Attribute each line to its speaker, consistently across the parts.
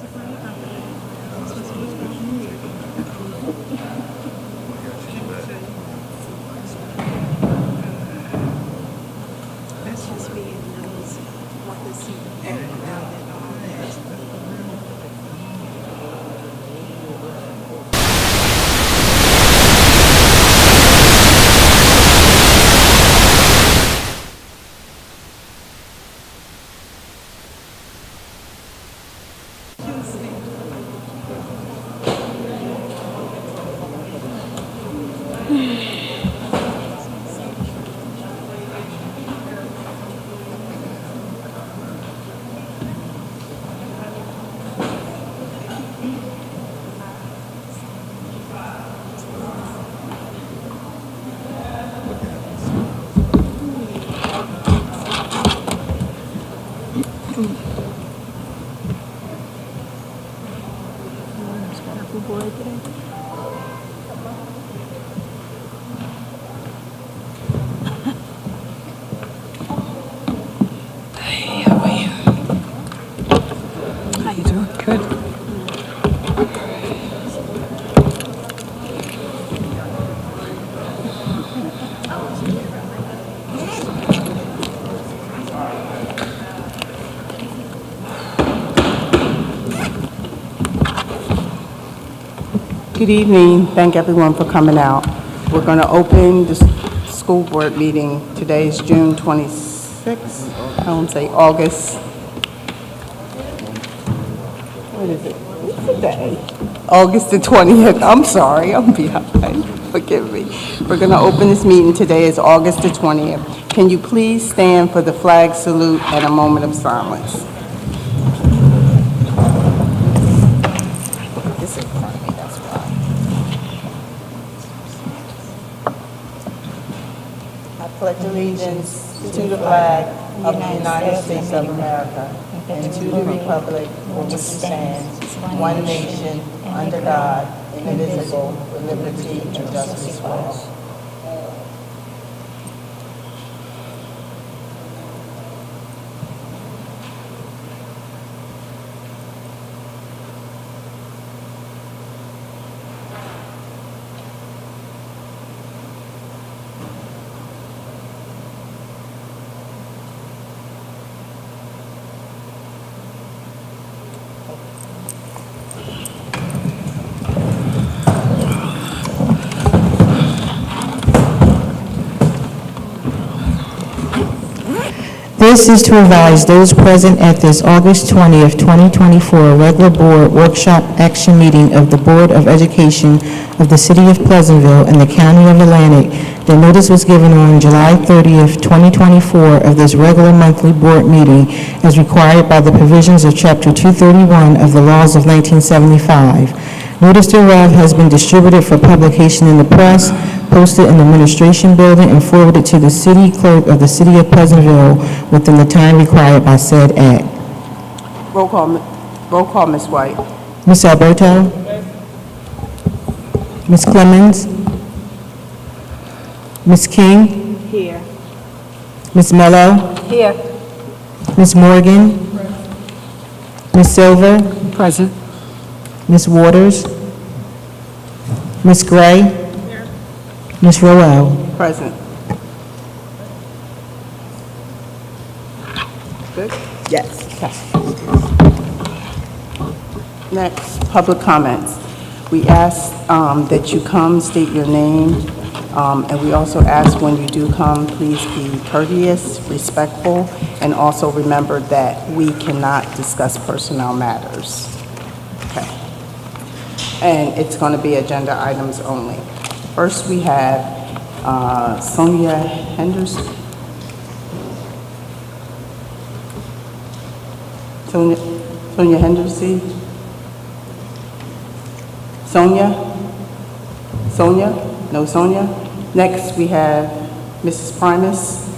Speaker 1: That's just being knows what this about it all is.
Speaker 2: How you doing? Good.
Speaker 3: Good evening. Thank everyone for coming out. We're going to open the school board meeting. Today is June 26th. I won't say August. What is it? What's the day? August the 20th. I'm sorry. I'm behind. Forgive me. We're going to open this meeting. Today is August the 20th. Can you please stand for the flag salute and a moment of silence? This is in front of me, that's why. I pledge allegiance to the flag of the United States of America and to the republic for which it stands, one nation, under God, indivisible, with liberty and justice for all.
Speaker 4: This is to advise those present at this August 20th, 2024 regular board workshop action meeting of the Board of Education of the City of Pleasantville and the County of Atlantic. The notice was given on July 30th, 2024 of this regular monthly board meeting as required by the provisions of Chapter 231 of the laws of 1975. Notice thereof has been distributed for publication in the press, posted in the administration building, and forwarded to the city clerk of the City of Pleasantville within the time required by said act.
Speaker 3: Roll call, Ms. White.
Speaker 4: Ms. Alberto? Ms. Clemens? Ms. King?
Speaker 1: Here.
Speaker 4: Ms. Mello?
Speaker 1: Here.
Speaker 4: Ms. Morgan? Ms. Silver?
Speaker 2: Present.
Speaker 4: Ms. Waters? Ms. Gray? Ms. Roel?
Speaker 3: Present. Good?
Speaker 4: Yes.
Speaker 3: Next, public comments. We ask that you come, state your name, and we also ask when you do come, please be courteous, respectful, and also remember that we cannot discuss personnel matters. Okay. And it's going to be agenda items only. First, we have Sonia Henderson. Sonia Henderson. Sonia? No Sonia? Next, we have Mrs. Primus.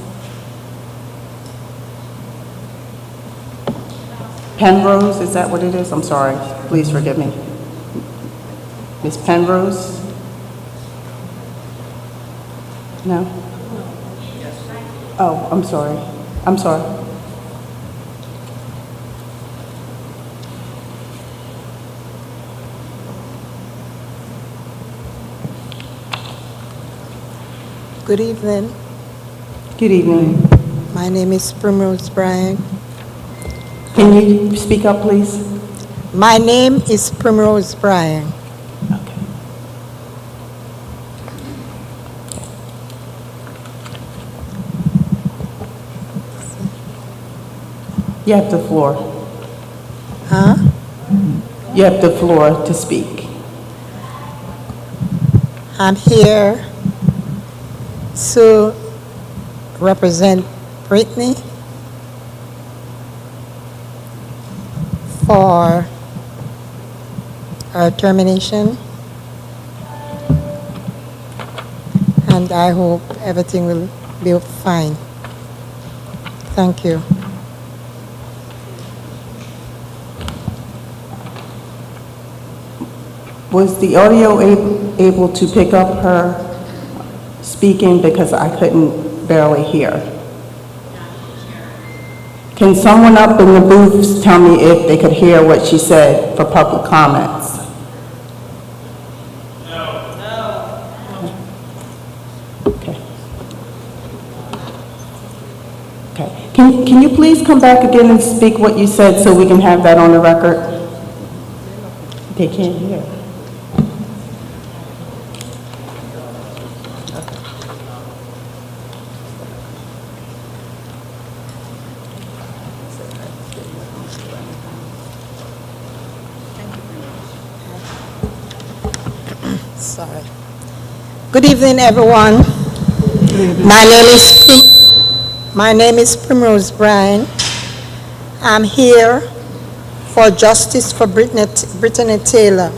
Speaker 3: Penrose, is that what it is? I'm sorry. Please forgive me. Ms. Penrose? No? Oh, I'm sorry. I'm sorry.
Speaker 2: Good evening.
Speaker 3: Good evening.
Speaker 2: My name is Primrose Bryan.
Speaker 3: Can you speak up, please?
Speaker 2: My name is Primrose Bryan.
Speaker 3: Okay. You have the floor.
Speaker 2: Huh?
Speaker 3: You have the floor to speak.
Speaker 2: I'm here to represent Brittany for her termination. And I hope everything will be fine. Thank you.
Speaker 3: Was the audio able to pick up her speaking, because I couldn't barely hear? Can someone up in the booth tell me if they could hear what she said for public comments? Okay. Okay. Can you please come back again and speak what you said so we can have that on the record? They can't hear.
Speaker 2: Sorry. Good evening, everyone. My name is Primrose Bryan. I'm here for justice for Brittany Taylor.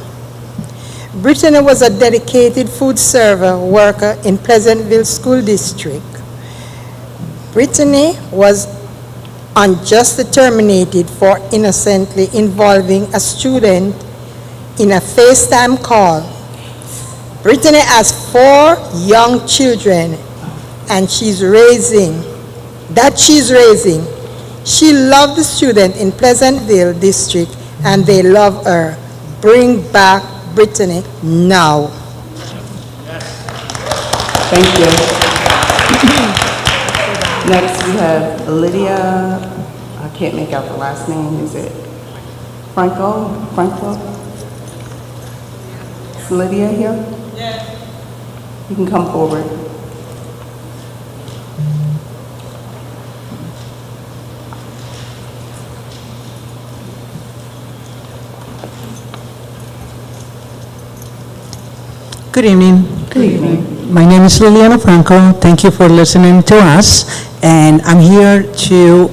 Speaker 2: Brittany was a dedicated food server worker in Pleasantville School District. Brittany was unjustly terminated for innocently involving a student in a FaceTime call. Brittany has 4 young children and she's raising. She loved the student in Pleasantville District and they love her. Bring back Brittany now.
Speaker 3: Thank you. Next, we have Lydia, I can't make out the last name, is it Franco? Is Lydia here? Yes. You can come forward.
Speaker 5: Good evening.
Speaker 3: Good evening.
Speaker 5: My name is Liliana Franco. Thank you for listening to us. And I'm here to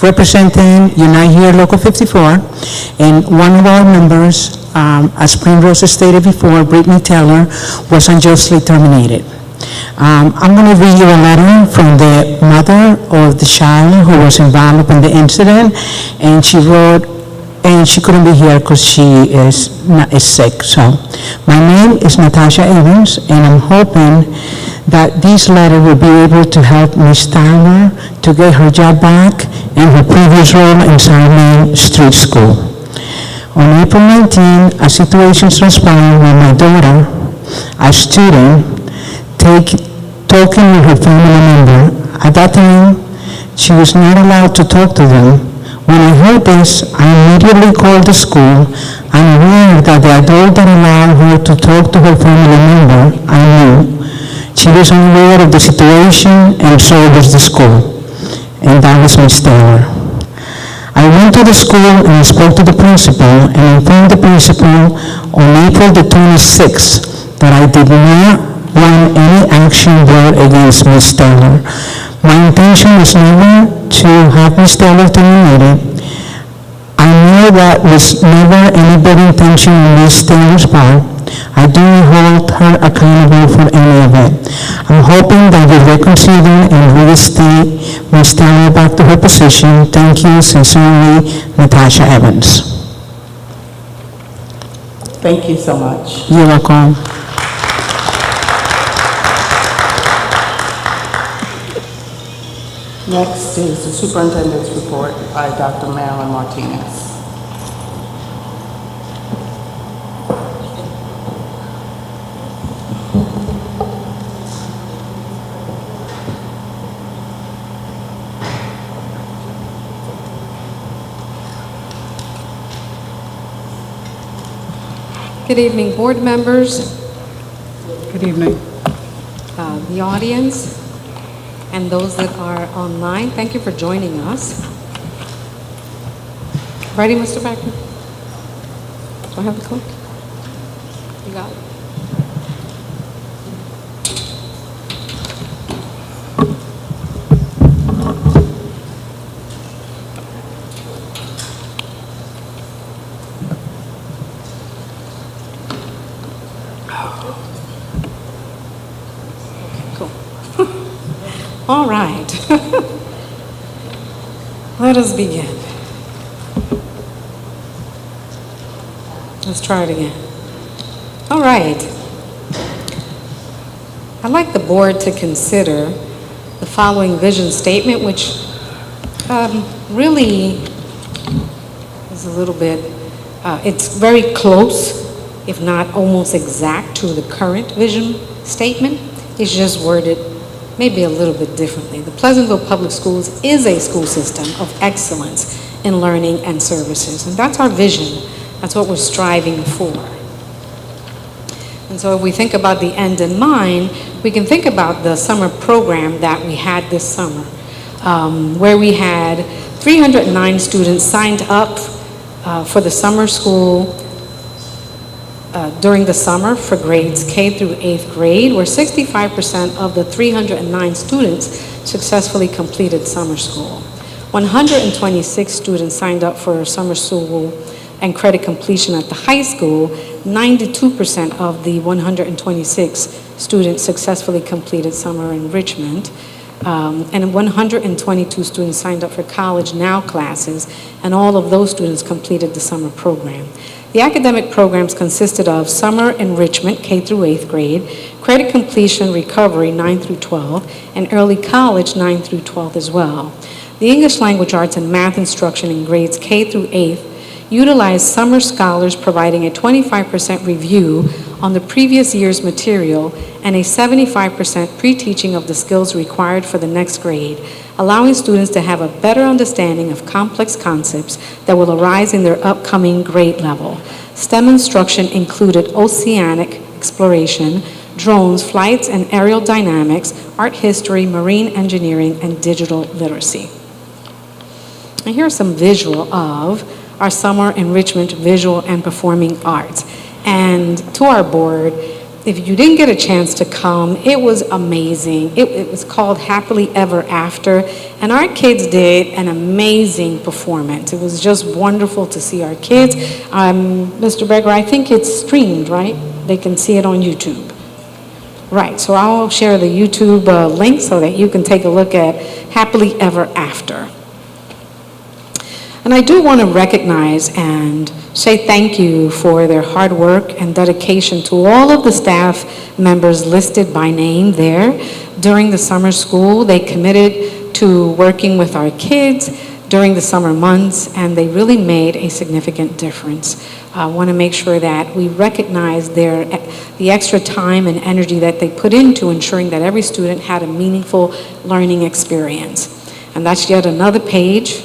Speaker 5: representing Unite Here Local 54. And one of our members, as Primrose stated before, Brittany Taylor, was unjustly terminated. I'm going to read you a letter from the mother of the child who was involved in the incident. And she wrote, and she couldn't be here because she is sick. So my name is Natasha Evans, and I'm hoping that this letter will be able to help Ms. Tyler to get her job back and her previous role in South Main Street School. On April 19, a situation transpired when my daughter, a student, talking with her family member. At that time, she was not allowed to talk to them. When I heard this, I immediately called the school. I'm aware that the adult that allowed her to talk to her family member, I knew. She was unaware of the situation, and so was the school. And that was Ms. Taylor. I went to the school and I spoke to the principal and informed the principal on April the 26th that I did not want any action brought against Ms. Taylor. My intention was never to have Ms. Taylor terminated. I know that was never any bad intention on Ms. Taylor's part. I do not hold her accountable for any of it. I'm hoping that you reconsider and reinstate Ms. Taylor back to her position. Thank you. Sincerely, Natasha Evans.
Speaker 3: Thank you so much.
Speaker 5: You're welcome.
Speaker 3: Next is the superintendent's report by Dr. Marilyn Martinez.
Speaker 6: Good evening, board members,
Speaker 5: Good evening.
Speaker 6: the audience, and those that are online. Thank you for joining us. Ready, Mr. Becker? Do I have the click? You got it. Cool. All right. Let us begin. Let's try it again. All right. I'd like the board to consider the following vision statement, which really is a little bit, it's very close, if not almost exact, to the current vision statement. It's just worded maybe a little bit differently. The Pleasantville Public Schools is a school system of excellence in learning and services, and that's our vision. That's what we're striving for. And so if we think about the end in mind, we can think about the summer program that we had this summer, where we had 309 students signed up for the summer school during the summer for grades K through 8th grade, where 65% of the 309 students successfully completed summer school. 126 students signed up for summer school and credit completion at the high school. 92% of the 126 students successfully completed summer enrichment, and 122 students signed up for College Now classes, and all of those students completed the summer program. The academic programs consisted of summer enrichment, K through 8th grade, credit completion recovery, 9 through 12, and early college, 9 through 12 as well. The English language arts and math instruction in grades K through 8th utilized summer scholars providing a 25% review on the previous year's material and a 75% pre-teaching of the skills required for the next grade, allowing students to have a better understanding of complex concepts that will arise in their upcoming grade level. STEM instruction included oceanic exploration, drones, flights and aerial dynamics, art history, marine engineering, and digital literacy. And here's some visual of our summer enrichment visual and performing arts. And to our board, if you didn't get a chance to come, it was amazing. It was called Happily Ever After, and our kids did an amazing performance. It was just wonderful to see our kids. Mr. Becker, I think it's streamed, right? They can see it on YouTube. Right, so I'll share the YouTube link so that you can take a look at Happily Ever After. And I do want to recognize and say thank you for their hard work and dedication to all of the staff members listed by name there. During the summer school, they committed to working with our kids during the summer months, and they really made a significant difference. I want to make sure that we recognize the extra time and energy that they put into ensuring that every student had a meaningful learning experience. And that's yet another page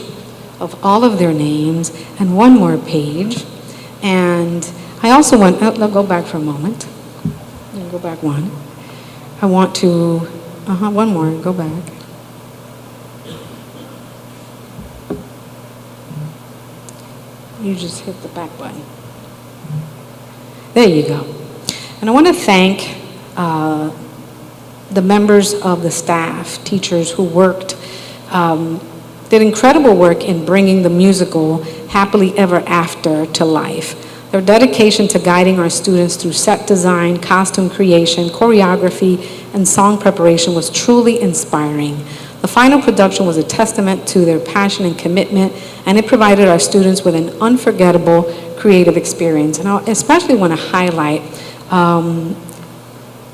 Speaker 6: of all of their names, and one more page. And I also want, go back for a moment. Go back one. I want to, one more, go back. You just hit the back button. There you go. And I want to thank the members of the staff, teachers who worked, did incredible work in bringing the musical Happily Ever After to life. Their dedication to guiding our students through set design, costume creation, choreography, and song preparation was truly inspiring. The final production was a testament to their passion and commitment, and it provided our students with an unforgettable creative experience. And I especially want to highlight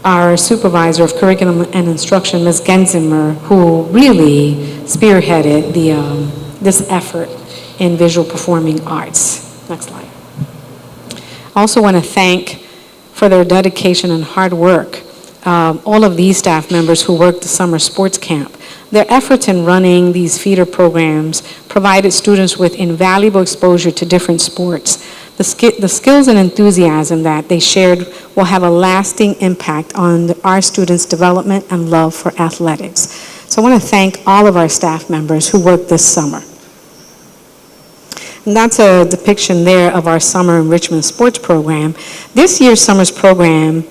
Speaker 6: our supervisor of curriculum and instruction, Ms. Genzimer, who really spearheaded this effort in visual performing arts. Next slide. I also want to thank, for their dedication and hard work, all of these staff members who worked the summer sports camp. Their efforts in running these feeder programs provided students with invaluable exposure to different sports. The skills and enthusiasm that they shared will have a lasting impact on our students' development and love for athletics. So I want to thank all of our staff members who worked this summer. And that's a depiction there of our summer enrichment sports program. This year's summer's program,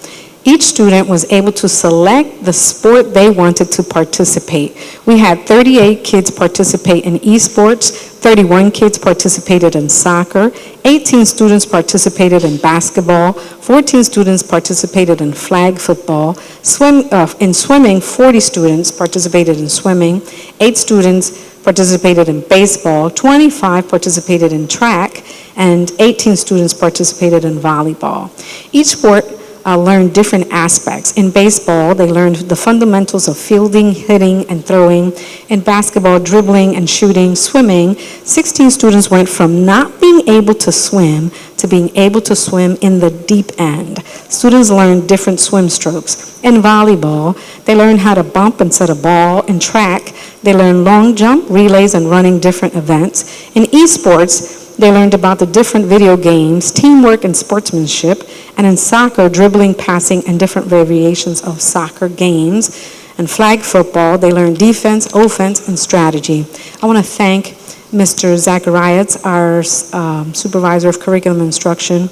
Speaker 6: each student was able to select the sport they wanted to participate. We had 38 kids participate in esports, 31 kids participated in soccer, 18 students participated in basketball, 14 students participated in flag football, in swimming, 40 students participated in swimming, 8 students participated in baseball, 25 participated in track, and 18 students participated in volleyball. Each sport learned different aspects. In baseball, they learned the fundamentals of fielding, hitting, and throwing. In basketball, dribbling and shooting. Swimming, 16 students went from not being able to swim to being able to swim in the deep end. Students learned different swim strokes. In volleyball, they learned how to bump and set a ball. In track, they learned long jump, relays, and running different events. In esports, they learned about the different video games, teamwork and sportsmanship, and in soccer, dribbling, passing, and different variations of soccer games. And flag football, they learned defense, offense, and strategy. I want to thank Mr. Zacharias, our supervisor of curriculum instruction,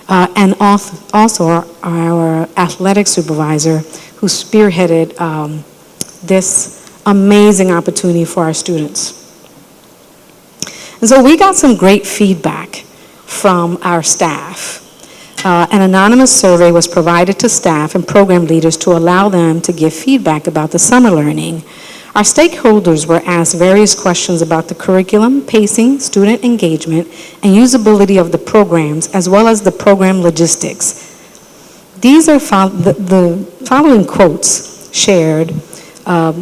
Speaker 6: and also our athletic supervisor, who spearheaded this amazing opportunity for our students. And so we got some great feedback from our staff. An anonymous survey was provided to staff and program leaders to allow them to give feedback about the summer learning. Our stakeholders were asked various questions about the curriculum, pacing, student engagement, and usability of the programs, as well as the program logistics. These are the following quotes shared.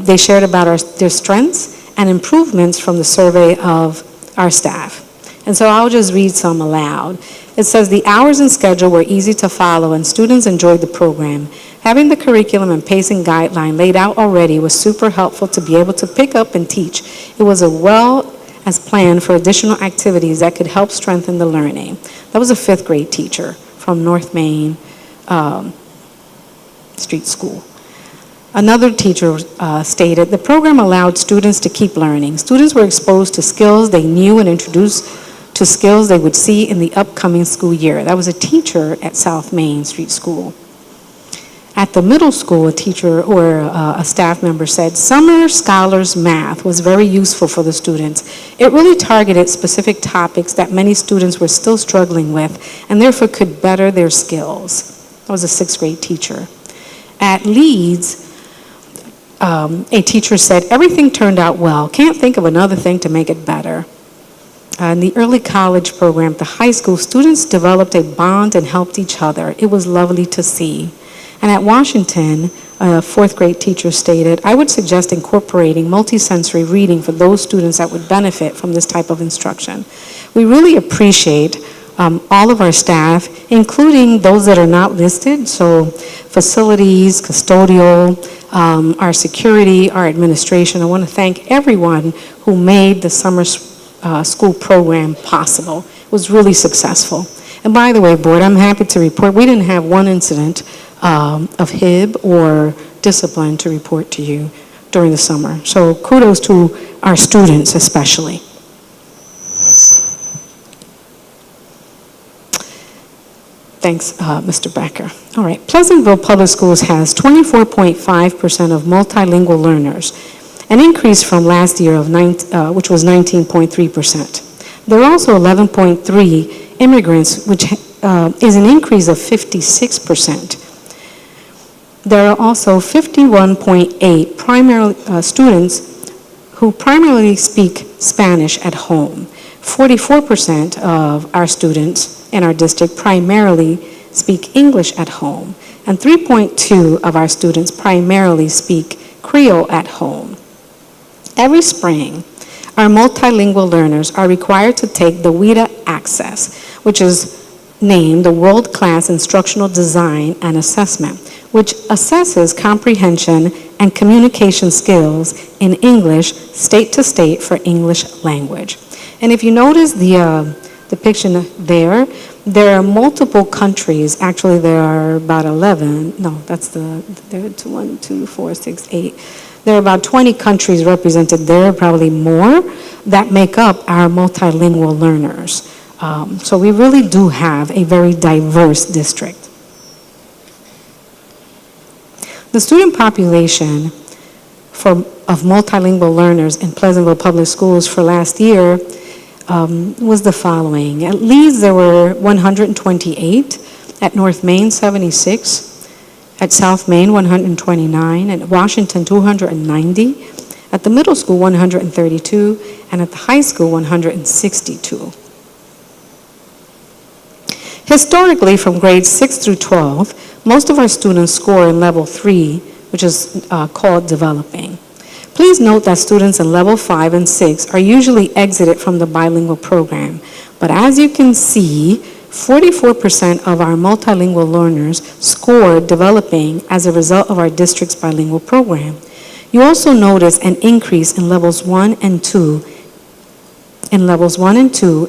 Speaker 6: They shared about their strengths and improvements from the survey of our staff. And so I'll just read some aloud. It says, the hours and schedule were easy to follow and students enjoyed the program. Having the curriculum and pacing guideline laid out already was super helpful to be able to pick up and teach. It was as well as planned for additional activities that could help strengthen the learning. That was a 5th grade teacher from North Main Street School. Another teacher stated, the program allowed students to keep learning. Students were exposed to skills they knew and introduced to skills they would see in the upcoming school year. That was a teacher at South Main Street School. At the middle school, a teacher or a staff member said, Summer Scholars Math was very useful for the students. It really targeted specific topics that many students were still struggling with and therefore could better their skills. That was a 6th grade teacher. At Leeds, a teacher said, everything turned out well. Can't think of another thing to make it better. In the early college program at the high school, students developed a bond and helped each other. It was lovely to see. And at Washington, a 4th grade teacher stated, I would suggest incorporating multisensory reading for those students that would benefit from this type of instruction. We really appreciate all of our staff, including those that are not listed, so facilities, custodial, our security, our administration. I want to thank everyone who made the summer school program possible. It was really successful. And by the way, board, I'm happy to report we didn't have one incident of HIB or discipline to report to you during the summer. So kudos to our students especially. Thanks, Mr. Becker. All right, Pleasantville Public Schools has 24.5% of multilingual learners, an increase from last year of which was 19.3%. There are also 11.3 immigrants, which is an increase of 56%. There are also 51.8 primary students who primarily speak Spanish at home. 44% of our students in our district primarily speak English at home, and 3.2 of our students primarily speak Creole at home. Every spring, our multilingual learners are required to take the WIDA Access, which is named the World Class Instructional Design and Assessment, which assesses comprehension and communication skills in English state to state for English language. And if you notice the depiction there, There are multiple countries, actually there are about 11, no, there are 1, 2, 4, 6, 8. There are about 20 countries represented there, probably more, that make up our multilingual learners. So we really do have a very diverse district. The student population of multilingual learners in Pleasantville Public Schools for last year was the following. At Leeds, there were 128. At North Main, 76. At South Main, 129. At Washington, 290. At the middle school, 132. And at the high school, 162. Historically, from grades 6 through 12, most of our students score in level 3, which is called developing. Please note that students in level 5 and 6 are usually exited from the bilingual program. But as you can see, 44% of our multilingual learners scored developing as a result of our district's bilingual program. You also notice an increase in levels 1 and 2,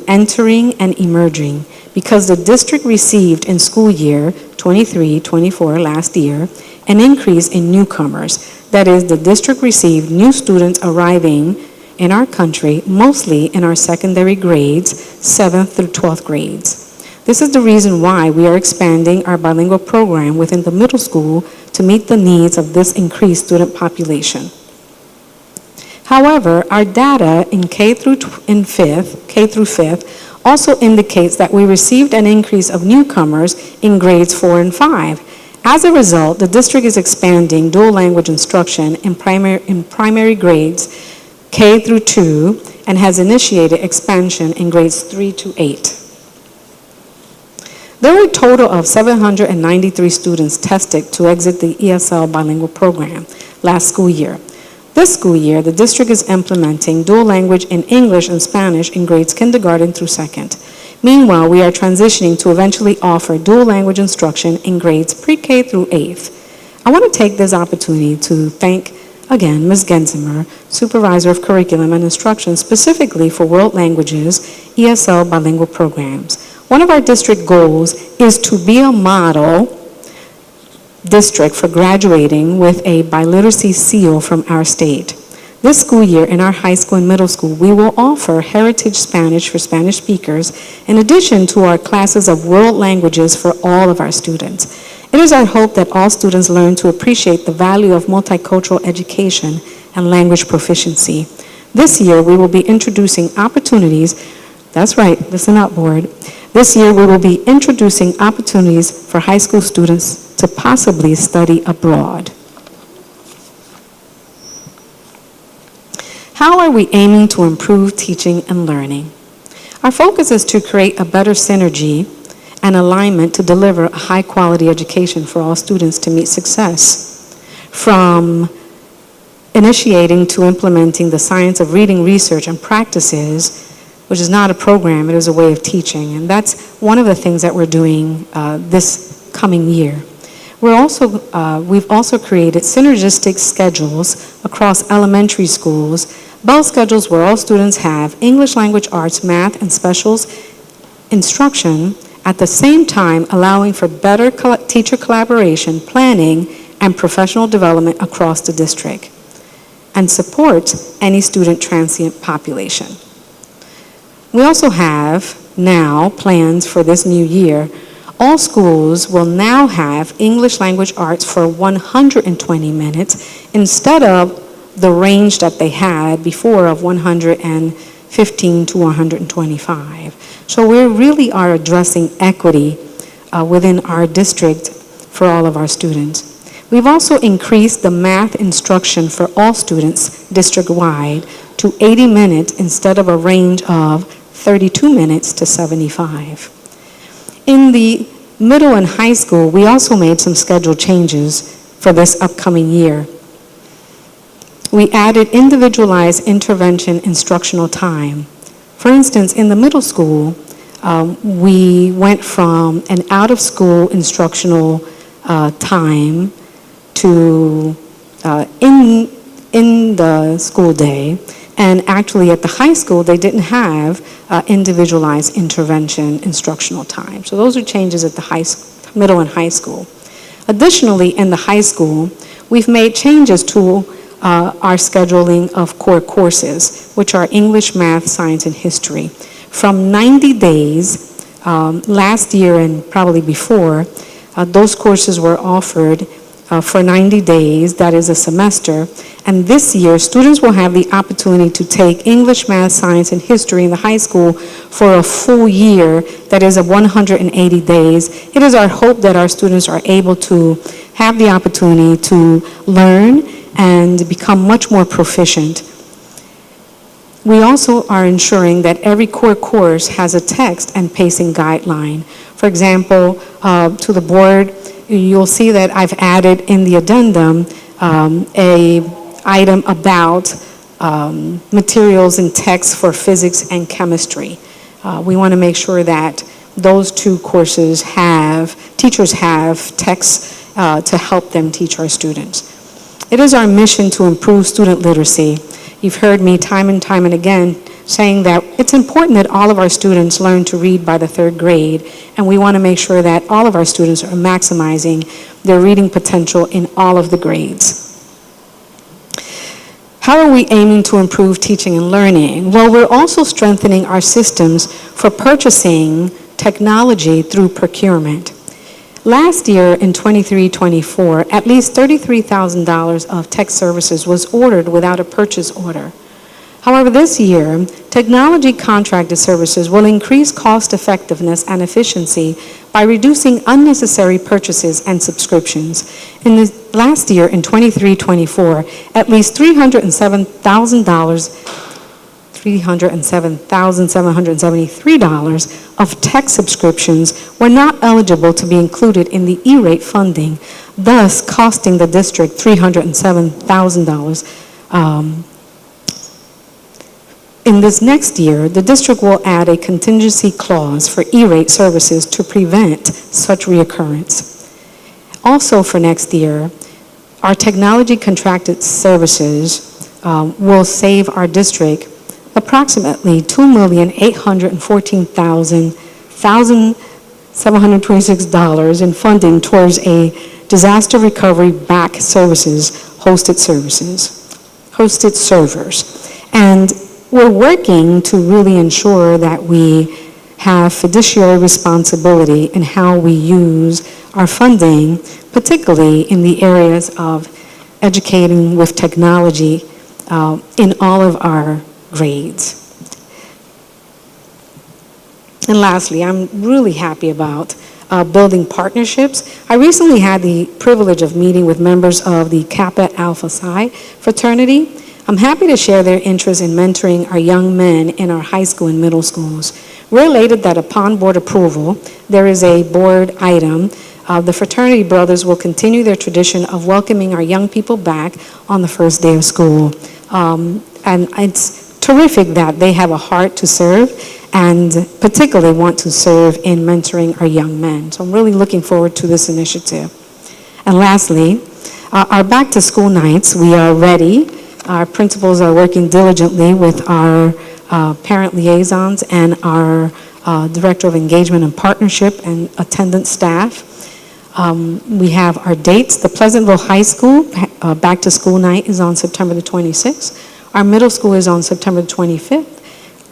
Speaker 6: entering and emerging, because the district received in school year 23-24 last year an increase in newcomers. That is, the district received new students arriving in our country, mostly in our secondary grades, 7th through 12th grades. This is the reason why we are expanding our bilingual program within the middle school to meet the needs of this increased student population. However, our data in K through 5th also indicates that we received an increase of newcomers in grades 4 and 5. As a result, the district is expanding dual language instruction in primary grades K through 2 and has initiated expansion in grades 3 to 8. There were a total of 793 students tested to exit the ESL bilingual program last school year. This school year, the district is implementing dual language in English and Spanish in grades kindergarten through 2nd. Meanwhile, we are transitioning to eventually offer dual language instruction in grades pre-K through 8th. I want to take this opportunity to thank, again, Ms. Gensimer, Supervisor of Curriculum and Instruction, specifically for World Languages ESL bilingual programs. One of our district goals is to be a model district for graduating with a biliteracy seal from our state. This school year in our high school and middle school, we will offer Heritage Spanish for Spanish speakers in addition to our classes of world languages for all of our students. It is our hope that all students learn to appreciate the value of multicultural education and language proficiency. This year, we will be introducing opportunities. That's right, listen up, board. This year, we will be introducing opportunities for high school students to possibly study abroad. How are we aiming to improve teaching and learning? Our focus is to create a better synergy and alignment to deliver a high-quality education for all students to meet success. From initiating to implementing the science of reading research and practices, which is not a program, it is a way of teaching. And that's one of the things that we're doing this coming year. We've also created synergistic schedules across elementary schools, bell schedules where all students have English language arts, math, and specials instruction, at the same time allowing for better teacher collaboration, planning, and professional development across the district, and supports any student transient population. We also have now plans for this new year. All schools will now have English language arts for 120 minutes instead of the range that they had before of 115 to 125. So we really are addressing equity within our district for all of our students. We've also increased the math instruction for all students district-wide to 80 minutes instead of a range of 32 minutes to 75. In the middle and high school, we also made some schedule changes for this upcoming year. We added individualized intervention instructional time. For instance, in the middle school, we went from an out-of-school instructional time to in the school day, And actually, at the high school, they didn't have individualized intervention instructional time. So those are changes at the middle and high school. Additionally, in the high school, we've made changes to our scheduling of core courses, which are English, math, science, and history. From 90 days, last year and probably before, those courses were offered for 90 days, that is a semester. And this year, students will have the opportunity to take English, math, science, and history in the high school for a full year, that is 180 days. It is our hope that our students are able to have the opportunity to learn and become much more proficient. We also are ensuring that every core course has a text and pacing guideline. For example, to the board, you'll see that I've added in the addendum a item about materials and text for physics and chemistry. We want to make sure that those two courses teachers have texts to help them teach our students. It is our mission to improve student literacy. You've heard me time and time and again saying that it's important that all of our students learn to read by the 3rd grade, and we want to make sure that all of our students are maximizing their reading potential in all of the grades. How are we aiming to improve teaching and learning? Well, we're also strengthening our systems for purchasing technology through procurement. Last year, in 23-24, at least $33,000 of tech services was ordered without a purchase order. However, this year, technology contracted services will increase cost effectiveness and efficiency by reducing unnecessary purchases and subscriptions. In the last year, in 23-24, at least $307,773 of tech subscriptions were not eligible to be included in the E-rate funding, thus costing the district $307,000. In this next year, the district will add a contingency clause for E-rate services to prevent such reoccurrence. Also for next year, our technology contracted services will save our district approximately $2,814,726 in funding towards a disaster recovery back services, hosted servers. And we're working to really ensure that we have fiduciary responsibility in how we use our funding, particularly in the areas of educating with technology in all of our grades. And lastly, I'm really happy about building partnerships. I recently had the privilege of meeting with members of the Kappa Alpha Psi fraternity. I'm happy to share their interest in mentoring our young men in our high school and middle schools. We're elated that upon board approval, there is a board item. The fraternity brothers will continue their tradition of welcoming our young people back on the first day of school. And it's terrific that they have a heart to serve and particularly want to serve in mentoring our young men. So I'm really looking forward to this initiative. And lastly, our back to school nights, we are ready. Our principals are working diligently with our parent liaisons and our Director of Engagement and Partnership and attendant staff. We have our dates. The Pleasantville High School back to school night is on September the 26th. Our middle school is on September the 25th.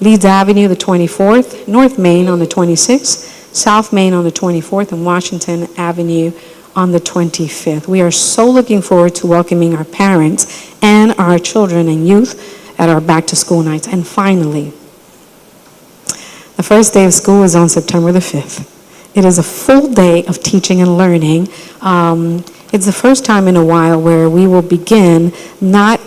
Speaker 6: Leeds Avenue the 24th, North Main on the 26th, South Main on the 24th, and Washington Avenue on the 25th. We are so looking forward to welcoming our parents and our children and youth at our back to school nights. And finally, the first day of school is on September the 5th. It is a full day of teaching and learning. It's the first time in a while where we will begin not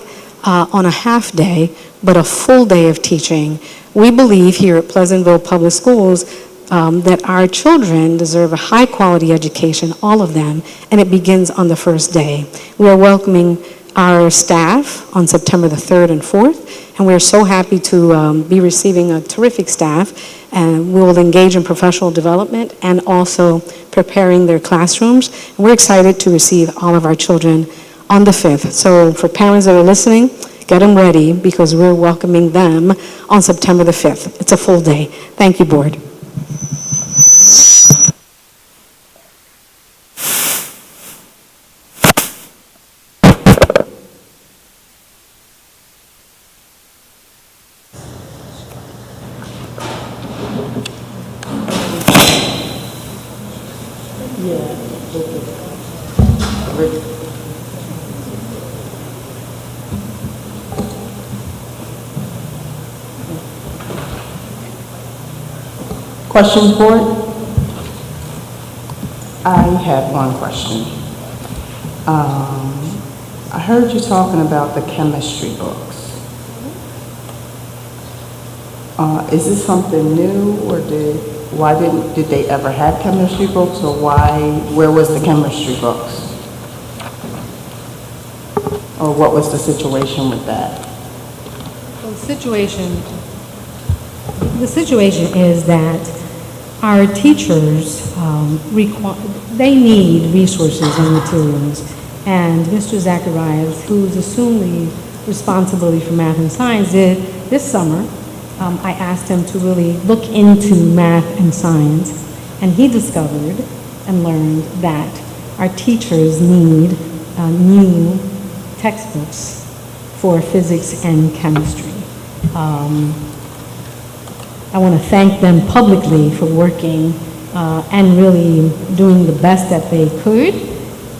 Speaker 6: on a half day, but a full day of teaching. We believe here at Pleasantville Public Schools that our children deserve a high quality education, all of them, and it begins on the first day. We are welcoming our staff on September the 3rd and 4th, and we're so happy to be receiving a terrific staff, and we will engage in professional development and also preparing their classrooms. And we're excited to receive all of our children on the 5th. So for parents that are listening, get them ready, because we're welcoming them on September the 5th. It's a full day. Thank you, Board.
Speaker 3: Questions, Board? I have one question. I heard you talking about the chemistry books. Is this something new, or did they ever have chemistry books, or where was the chemistry books? Or what was the situation with that?
Speaker 7: Well, the situation is that our teachers they need resources and materials. And Mr. Zacharias, who's assumed the responsibility for math and science, did this summer. I asked him to really look into math and science, and he discovered and learned that our teachers need new textbooks for physics and chemistry. I want to thank them publicly for working and really doing the best that they could.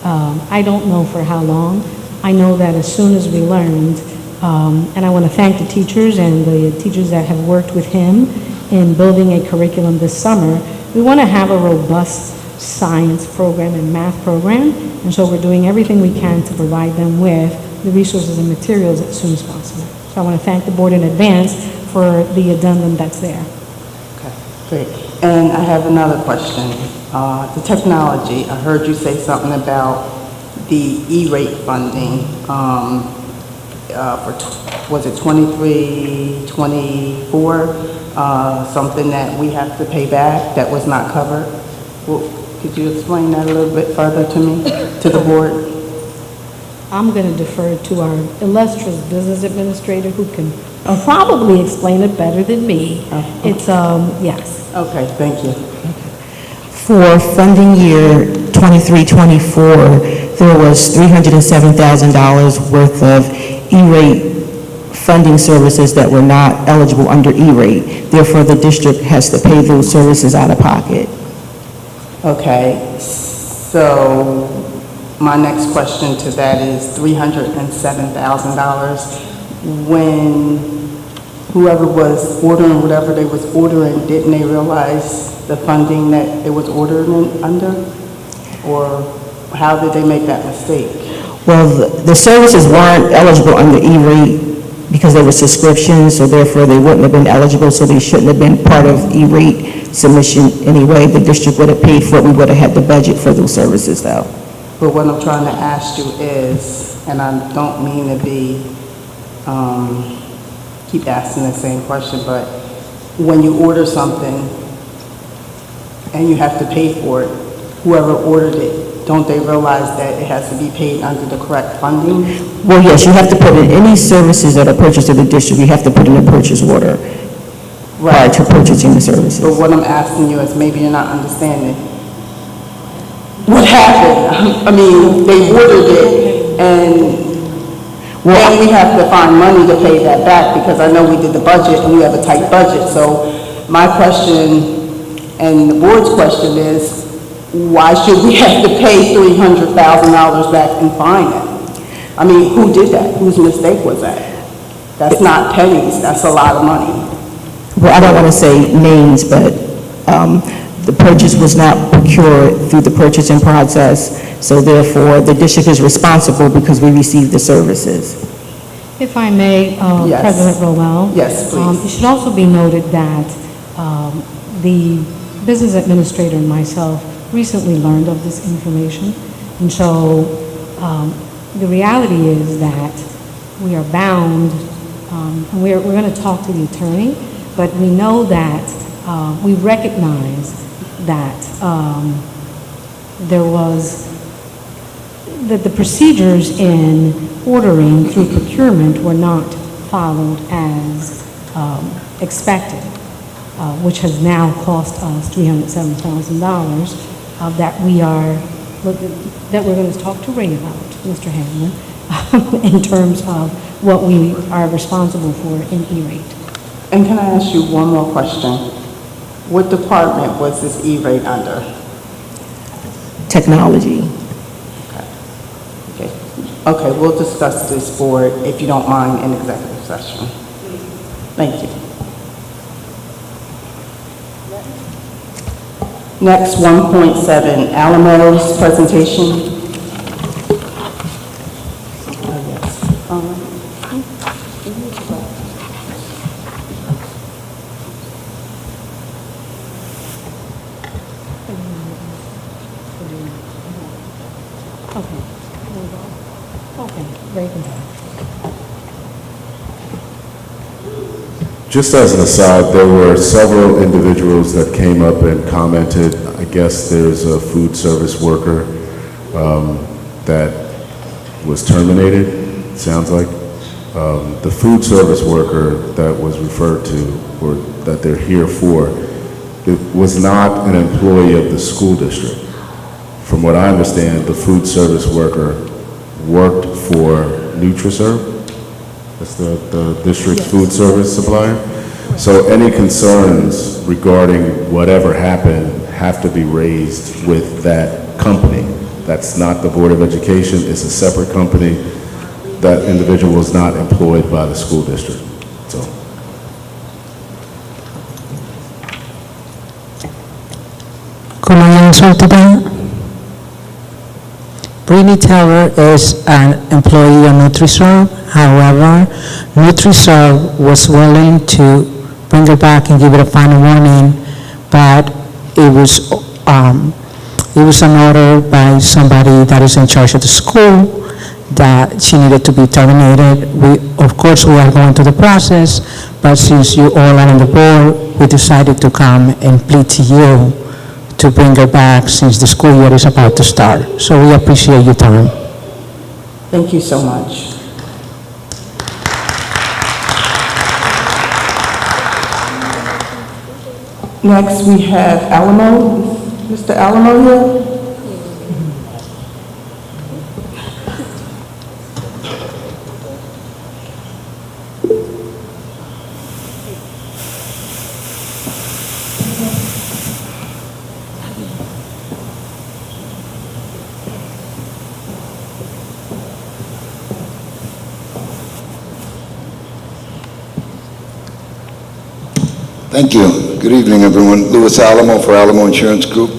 Speaker 7: I don't know for how long. I know that as soon as we learned, and I want to thank the teachers and the teachers that have worked with him in building a curriculum this summer. We want to have a robust science program and math program, and so we're doing everything we can to provide them with the resources and materials as soon as possible. So I want to thank the board in advance for the addendum that's there.
Speaker 3: Okay, great. And I have another question. The technology, I heard you say something about the E-rate funding was it 23, 24, something that we have to pay back that was not covered? Well, could you explain that a little bit further to me, to the board?
Speaker 7: I'm going to defer to our illustrious business administrator who can probably explain it better than me. It's, yes.
Speaker 3: Okay, thank you.
Speaker 4: For funding year 23-24, there was $307,000 worth of E-rate funding services that were not eligible under E-rate. Therefore, the district has to pay those services out of pocket.
Speaker 3: Okay, so my next question to that is $307,000. When whoever was ordering whatever they was ordering, didn't they realize the funding that it was ordering under? Or how did they make that mistake?
Speaker 4: Well, the services weren't eligible under E-rate because they were subscriptions, so therefore they wouldn't have been eligible, so they shouldn't have been part of E-rate submission anyway. The district would have paid for it. We would have had the budget for those services, though.
Speaker 3: But what I'm trying to ask you is, and I don't mean to be, keep asking the same question, but when you order something and you have to pay for it, whoever ordered it, don't they realize that it has to be paid under the correct funding?
Speaker 4: Well, yes, you have to put in any services that are purchased to the district, you have to put in a purchase order prior to purchasing the services.
Speaker 3: But what I'm asking you is, maybe you're not understanding. What happened? I mean, they ordered it, and then we have to find money to pay that back, because I know we did the budget and we have a tight budget. So my question and the board's question is, why should we have to pay $300,000 back and fine it? I mean, who did that? Whose mistake was that? That's not pennies, that's a lot of money.
Speaker 4: Well, I don't want to say names, but the purchase was not procured through the purchasing process, so therefore the district is responsible because we received the services.
Speaker 7: If I may,
Speaker 3: Yes.
Speaker 7: President Rowell.
Speaker 3: Yes, please.
Speaker 7: It should also be noted that the business administrator and myself recently learned of this information. And so the reality is that we are bound, and we're going to talk to the attorney, but we know that we recognize that there was that the procedures in ordering through procurement were not followed as expected, which has now cost us $307,000 that we're going to talk to Ray about, Mr. Hamlin, in terms of what we are responsible for in E-rate.
Speaker 3: And can I ask you one more question? What department was this E-rate under?
Speaker 4: Technology.
Speaker 3: Okay, we'll discuss this board, if you don't mind, in executive session. Thank you. Next, 1.7, Alamo's presentation.
Speaker 8: Just as an aside, there were several individuals that came up and commented. I guess there's a food service worker that was terminated, it sounds like. The food service worker that was referred to, or that they're here for, it was not an employee of the school district. From what I understand, the food service worker worked for NutriServe. That's the district food service supplier. So any concerns regarding whatever happened have to be raised with that company. That's not the Board of Education, it's a separate company. That individual was not employed by the school district, so.
Speaker 5: Could I answer to that? Brittany Taylor is an employee of NutriServe. However, NutriServe was willing to bring her back and give it a final warning, but it was an order by somebody that is in charge of the school that she needed to be terminated. Of course, we are going through the process, but since you all are on the board, we decided to come and plead to you to bring her back since the school year is about to start. So we appreciate your time.
Speaker 3: Thank you so much. Next, we have Alamo. Mr. Alamo here?
Speaker 9: Thank you. Good evening, everyone. Louis Alamo for Alamo Insurance Group.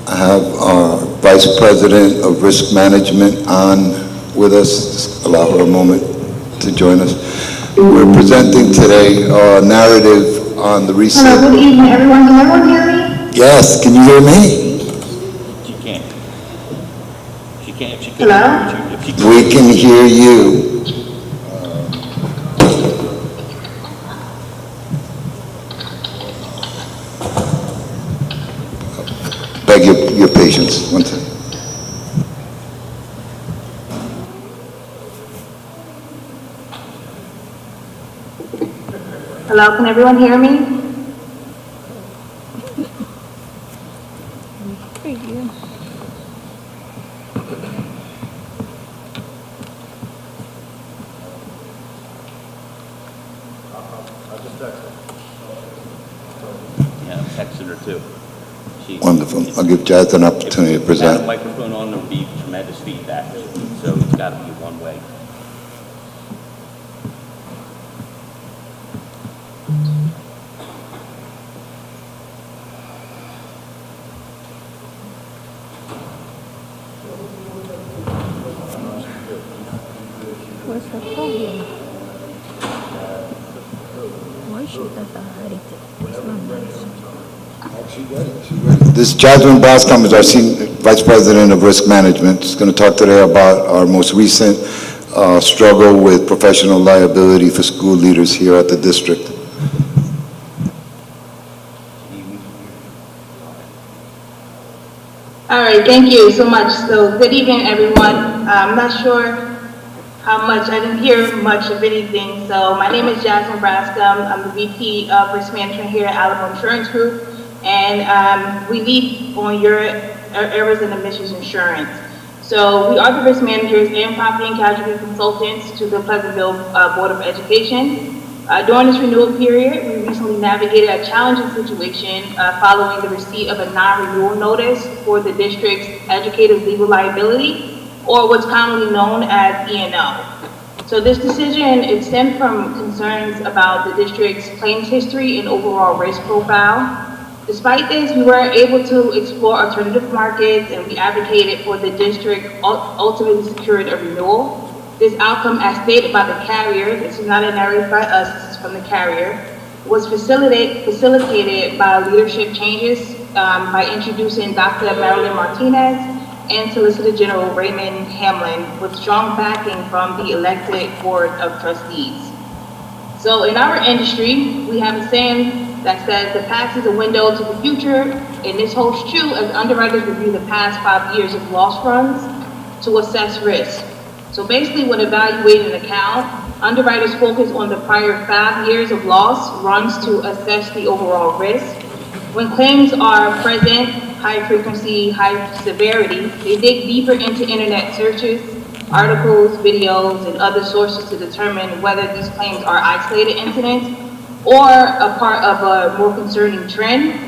Speaker 9: I have our Vice President of Risk Management on with us. Just allow her a moment to join us. We're presenting today a narrative on the recent...
Speaker 10: Hello, good evening, everyone. Can everyone hear me?
Speaker 9: Yes, can you hear me?
Speaker 11: She can't. She can't. If she could.
Speaker 10: Hello?
Speaker 11: If she could.
Speaker 9: We can hear you. Beg your patience. One second.
Speaker 10: Hello, can everyone hear me?
Speaker 11: Yeah, I'm texting her too.
Speaker 9: Wonderful. I'll give Jazz an opportunity to
Speaker 11: Without a
Speaker 9: present.
Speaker 11: microphone on, there'll be tremendous feedback, so it's got to be one way.
Speaker 1: What's the problem? Why should that hide it? It's not nice.
Speaker 9: This is Jasmine Bascom is our Senior Vice President of Risk Management. She's going to talk today about our most recent struggle with professional liability for school leaders here at the district.
Speaker 12: All right, thank you so much. So good evening, everyone. I'm not sure how much, I didn't hear much of anything. So my name is Jasmine Brascom. I'm the VP of Risk Management here at Alamo Insurance Group. And we lead on your errors and omissions insurance. So we are the risk managers and property and casualty consultants to the Pleasantville Board of Education. During this renewal period, we recently navigated a challenging situation following the receipt of a non-renewal notice for the district's educators' legal liability, or what's commonly known as E&O. So this decision, it stemmed from concerns about the district's claims history and overall risk profile. Despite this, we were able to explore alternative markets, and we advocated for the district ultimately secured a renewal. This outcome, as stated by the carrier, this is not a narrative by us, this is from the carrier, was facilitated by leadership changes by introducing Dr. Marilyn Martinez and Solicitor General Raymond Hamlin with strong backing from the elected Board of Trustees. So in our industry, we have a saying that says the past is a window to the future, and this holds true as underwriters review the past 5 years of loss runs to assess risk. So basically, when evaluating an account, underwriters focus on the prior 5 years of loss runs to assess the overall risk. When claims are present, high frequency, high severity, they dig deeper into internet searches, articles, videos, and other sources to determine whether these claims are isolated incidents or a part of a more concerning trend.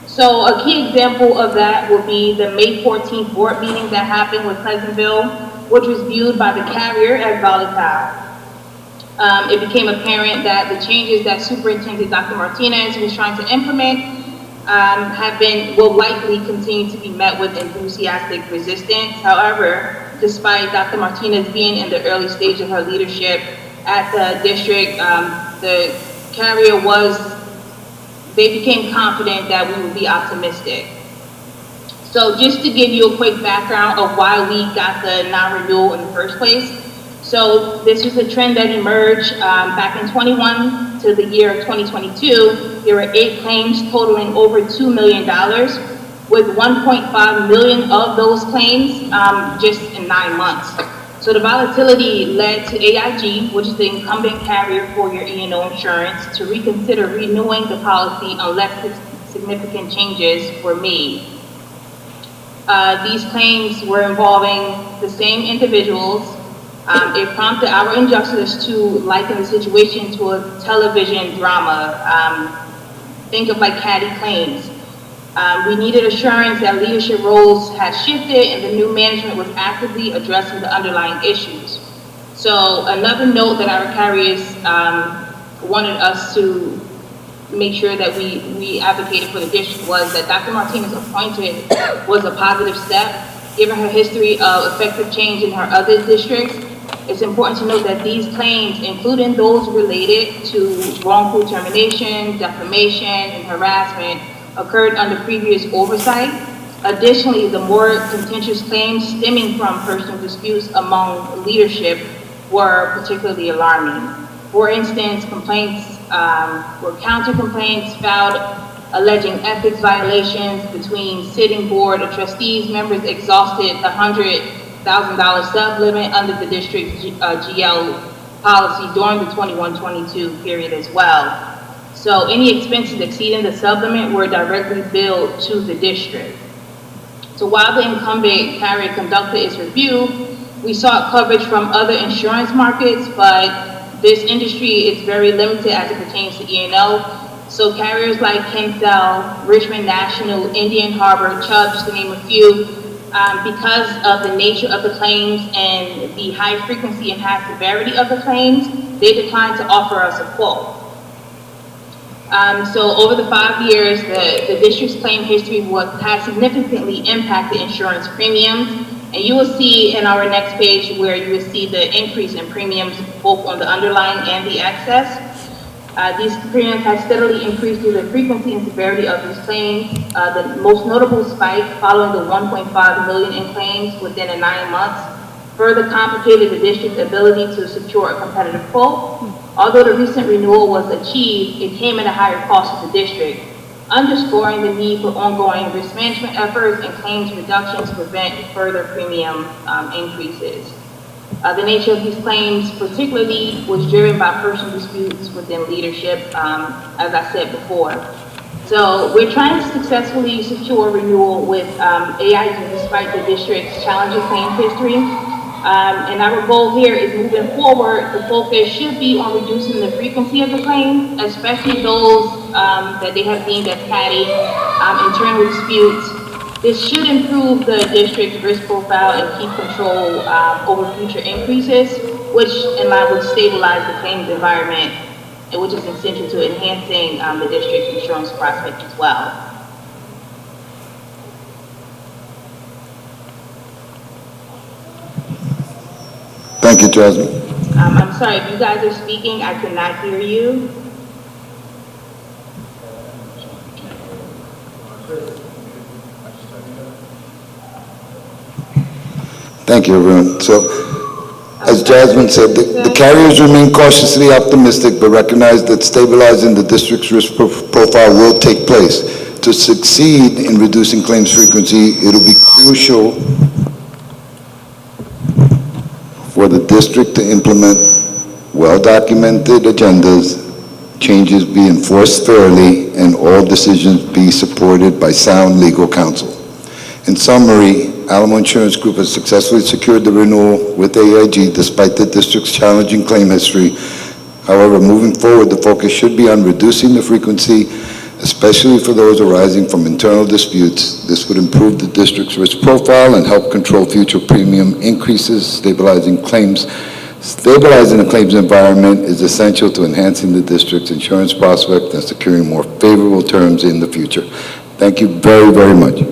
Speaker 12: So a key example of that would be the May 14th board meeting that happened with Pleasantville, which was viewed by the carrier as volatile. It became apparent that the changes that Superintendent Dr. Martinez was trying to implement will likely continue to be met with enthusiastic resistance. However, despite Dr. Martinez being in the early stage of her leadership at the district, the carrier they became confident that we would be optimistic. So just to give you a quick background of why we got the non-renewal in the first place. So this was a trend that emerged back in 21 to the year 2022. There were 8 claims totaling over $2 million, with 1.5 million of those claims just in 9 months. So the volatility led to AIG, which is the incumbent carrier for your E&O insurance, to reconsider renewing the policy unless significant changes were made. These claims were involving the same individuals. It prompted our adjusters to liken the situation to a television drama. Think of like Caddy claims. We needed assurance that leadership roles had shifted and the new management was actively addressing the underlying issues. So another note that our carriers wanted us to make sure that we advocated for the district was that Dr. Martinez appointed was a positive step. Given her history of effective change in her other districts, it's important to note that these claims, including those related to wrongful termination, defamation, and harassment, occurred under previous oversight. Additionally, the more contentious claims stemming from personal disputes among leadership were particularly alarming. For instance, complaints were counter complaints filed alleging ethics violations between sitting board of trustees members exhausted the $100,000 sub limit under the district GL policy during the 21-22 period as well. So any expenses exceeding the sub limit were directly billed to the district. So while the incumbent carrier conducted its review, we sought coverage from other insurance markets, but this industry is very limited as it pertains to E&O. So carriers like Kinsale, Richmond National, Indian Harbor, Chubb, just to name a few, because of the nature of the claims and the high frequency and high severity of the claims, they declined to offer us a quote. So over the 5 years, the district's claim history has significantly impacted insurance premiums. And you will see in our next page where you will see the increase in premiums both on the underlying and the excess. These premiums have steadily increased due to the frequency and severity of these claims. The most notable spike following the 1.5 million in claims within 9 months further complicated the district's ability to secure a competitive quote. Although the recent renewal was achieved, it came at a higher cost to the district. underscoring the need for ongoing risk management efforts and claims reduction to prevent further premium increases. The nature of these claims particularly was driven by personal disputes within leadership, as I said before. So we're trying to successfully secure renewal with AIG despite the district's challenging claims history. And our goal here is moving forward, the focus should be on reducing the frequency of the claims, especially those that they have deemed as petty, internal disputes. This should improve the district's risk profile and keep control over future increases, which in line would stabilize the claims environment, and which is essential to enhancing the district's insurance prospect as well.
Speaker 9: Thank you, Jasmine.
Speaker 12: I'm sorry, if you guys are speaking, I cannot hear you.
Speaker 9: Thank you, everyone. So, as Jasmine said, the carriers remain cautiously optimistic, but recognize that stabilizing the district's risk profile will take place. To succeed in reducing claims frequency, it'll be crucial for the district to implement well-documented agendas, changes be enforced fairly, and all decisions be supported by sound legal counsel. In summary, Alamo Insurance Group has successfully secured the renewal with AIG despite the district's challenging claim history. However, moving forward, the focus should be on reducing the frequency, especially for those arising from internal disputes. This would improve the district's risk profile and help control future premium increases. Stabilizing the claims environment is essential to enhancing the district's insurance prospect and securing more favorable terms in the future. Thank you very, very much.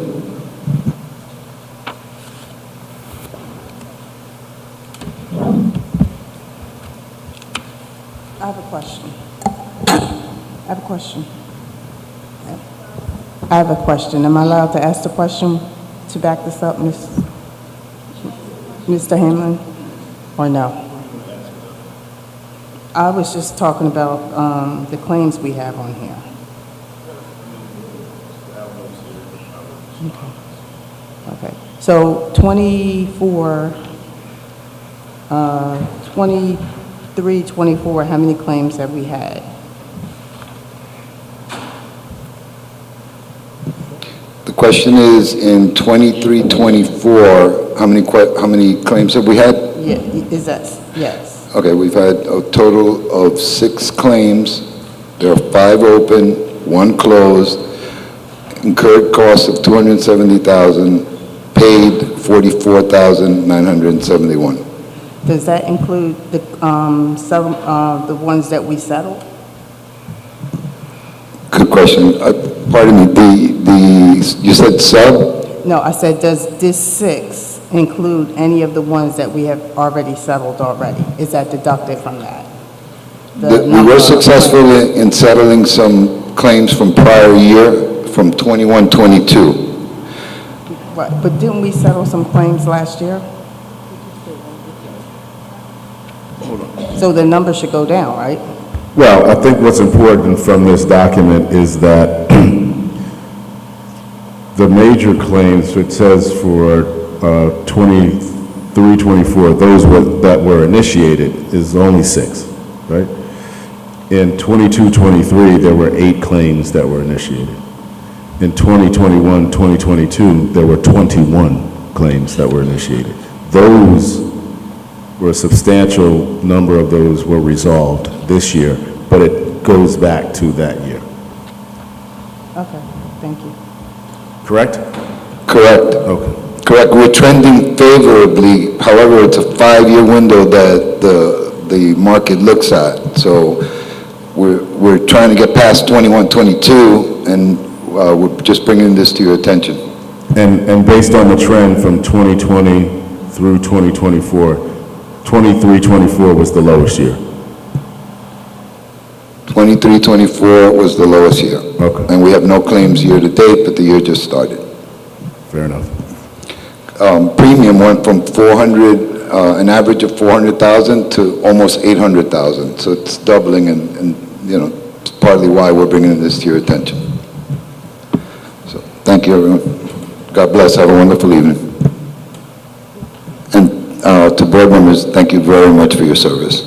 Speaker 3: I have a question. Am I allowed to ask the question to back this up, Mr. Hamlin, or no? I was just talking about the claims we have on here. Okay. So 23, 24, how many claims have we had?
Speaker 9: The question is, in 23, 24, how many claims have we had?
Speaker 3: Yeah, is that, yes.
Speaker 9: Okay, we've had a total of 6 claims. There are 5 open, 1 closed, incurred costs of $270,000, paid $44,971.
Speaker 3: Does that include the ones that we settled?
Speaker 9: Good question. Pardon me, you said sub?
Speaker 3: No, I said, does this 6 include any of the ones that we have already settled already? Is that deducted from that?
Speaker 9: We were successful in settling some claims from prior year, from 21, 22.
Speaker 3: Right, but didn't we settle some claims last year? So the number should go down, right?
Speaker 8: Well, I think what's important from this document is that the major claims, it says for 23, 24, those that were initiated is only 6, right? In 22, 23, there were 8 claims that were initiated. In 2021, 2022, there were 21 claims that were initiated. Those were a substantial number of those were resolved this year, but it goes back to that year.
Speaker 3: Okay, thank you.
Speaker 8: Correct?
Speaker 9: Correct.
Speaker 8: Okay.
Speaker 9: Correct. We're trending favorably. However, it's a 5-year window that the market looks at. So we're trying to get past 21, 22, and we're just bringing this to your attention.
Speaker 8: And based on the trend from 2020 through 2024, 23, 24 was the lowest year.
Speaker 9: 23, 24 was the lowest year.
Speaker 8: Okay.
Speaker 9: And we have no claims year to date, but the year just started.
Speaker 8: Fair enough.
Speaker 9: Premium went from an average of 400,000 to almost 800,000. So it's doubling, and it's partly why we're bringing this to your attention. Thank you, everyone. God bless. Have a wonderful evening. And to board members, thank you very much for your service.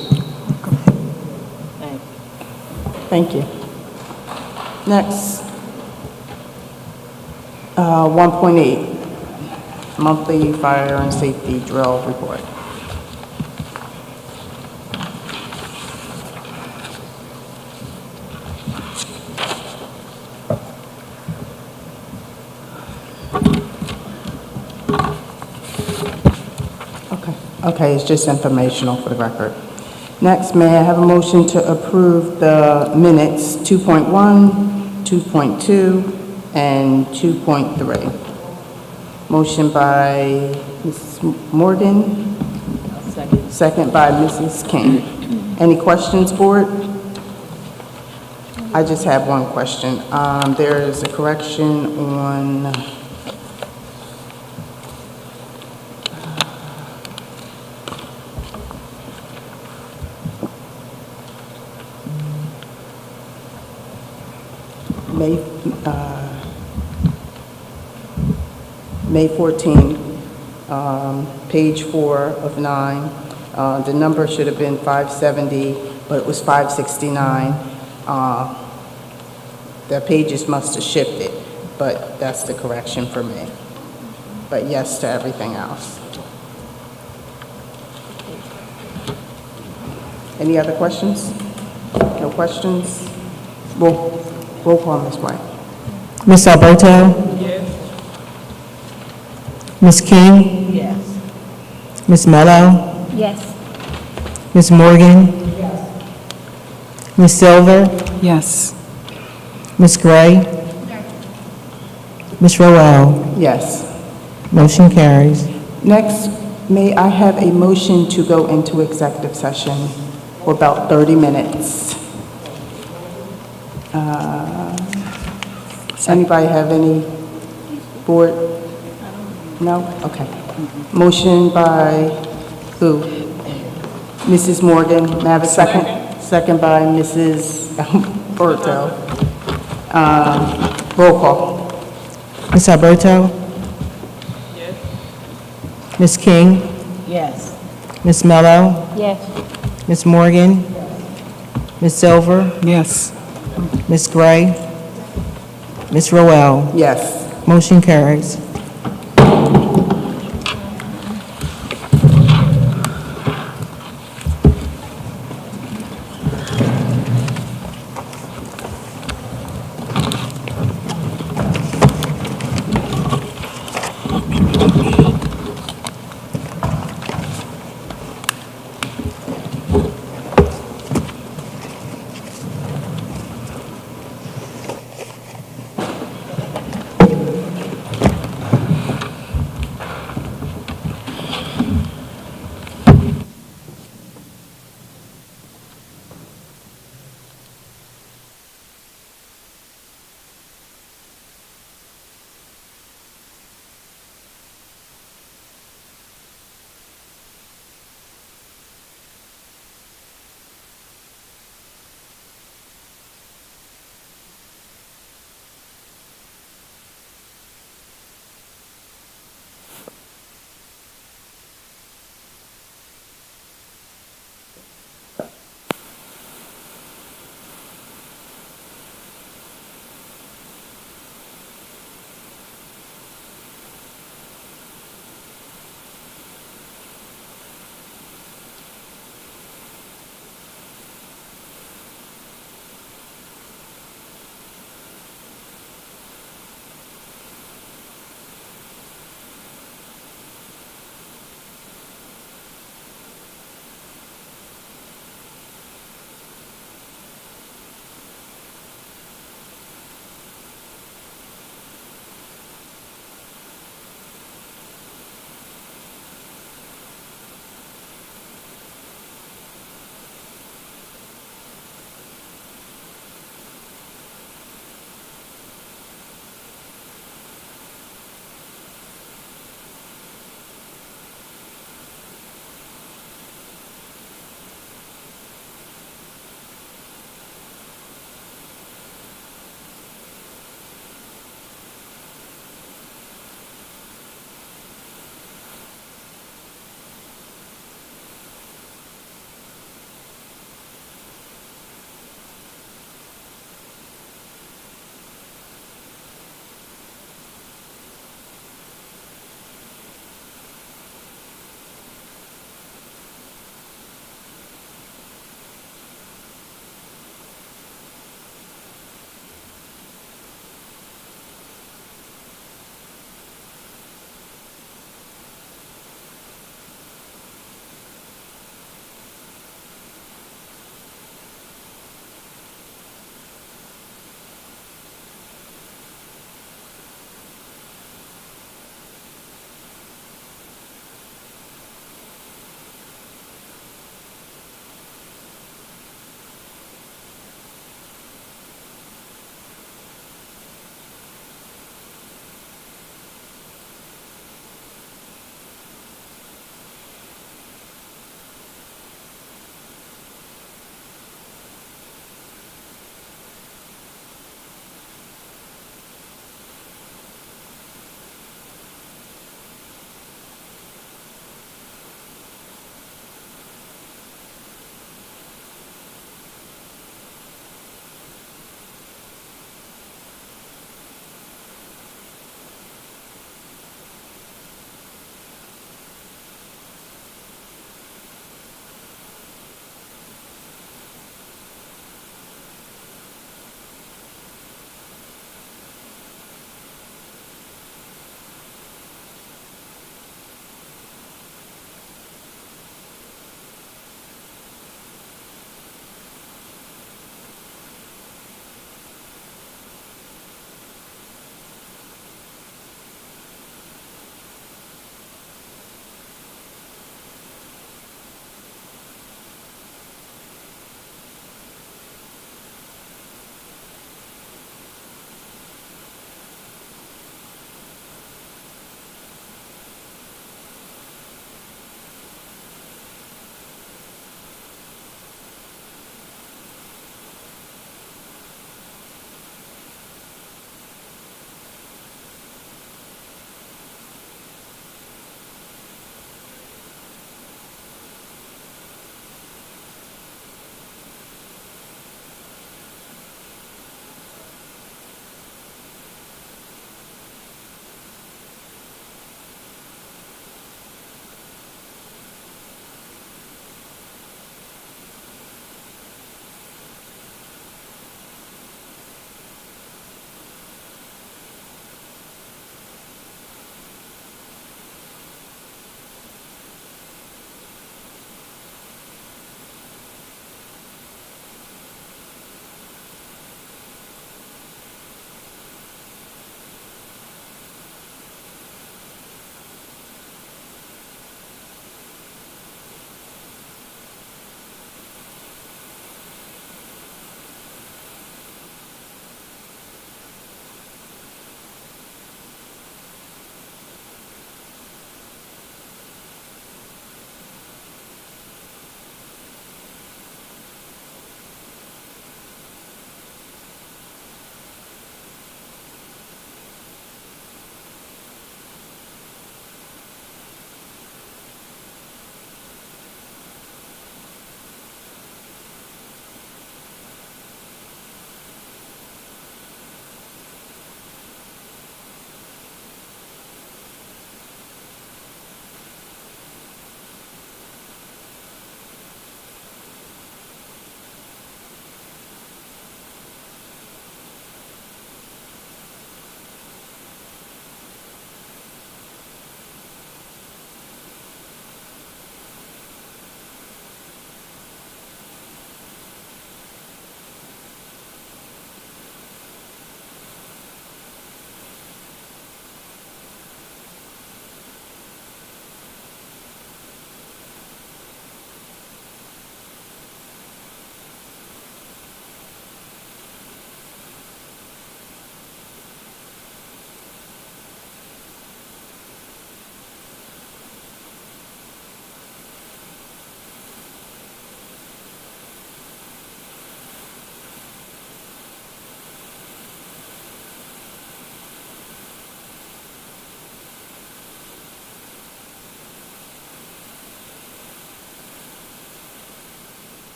Speaker 3: Thank you. Next, 1.8, monthly fire and safety drill report. Okay, it's just informational for the record. Next, may I have a motion to approve the minutes 2.1, 2.2, and 2.3? Motion by Mrs. Morgan. Second by Mrs. King. Any questions, board? I just have one question. There is a correction on May 14, page 4 of 9. The number should have been 570, but it was 569. The pages must have shifted, but that's the correction for me. But yes to everything else. Any other questions? No questions? Roll call, Ms. White.
Speaker 4: Ms. Alberto? Yes. Ms. King?
Speaker 7: Yes.
Speaker 4: Ms. Mello?
Speaker 10: Yes.
Speaker 4: Ms. Morgan? Yes. Ms. Silver?
Speaker 5: Yes.
Speaker 4: Ms. Gray? Ms. Roel?
Speaker 3: Yes.
Speaker 4: Motion carries.
Speaker 3: Next, may I have a motion to go into executive session for about 30 minutes? Anybody have any board? No? Okay. Motion by who? Mrs. Morgan. May I have a second? Second by Mrs. Alberto. Roll call.
Speaker 4: Ms. Alberto? Yes. Ms. King?
Speaker 7: Yes.
Speaker 4: Ms. Mello?
Speaker 10: Yes.
Speaker 4: Ms. Morgan? Ms. Silver?
Speaker 5: Yes.
Speaker 4: Ms. Gray? Ms. Roel?
Speaker 3: Yes.
Speaker 4: Motion carries.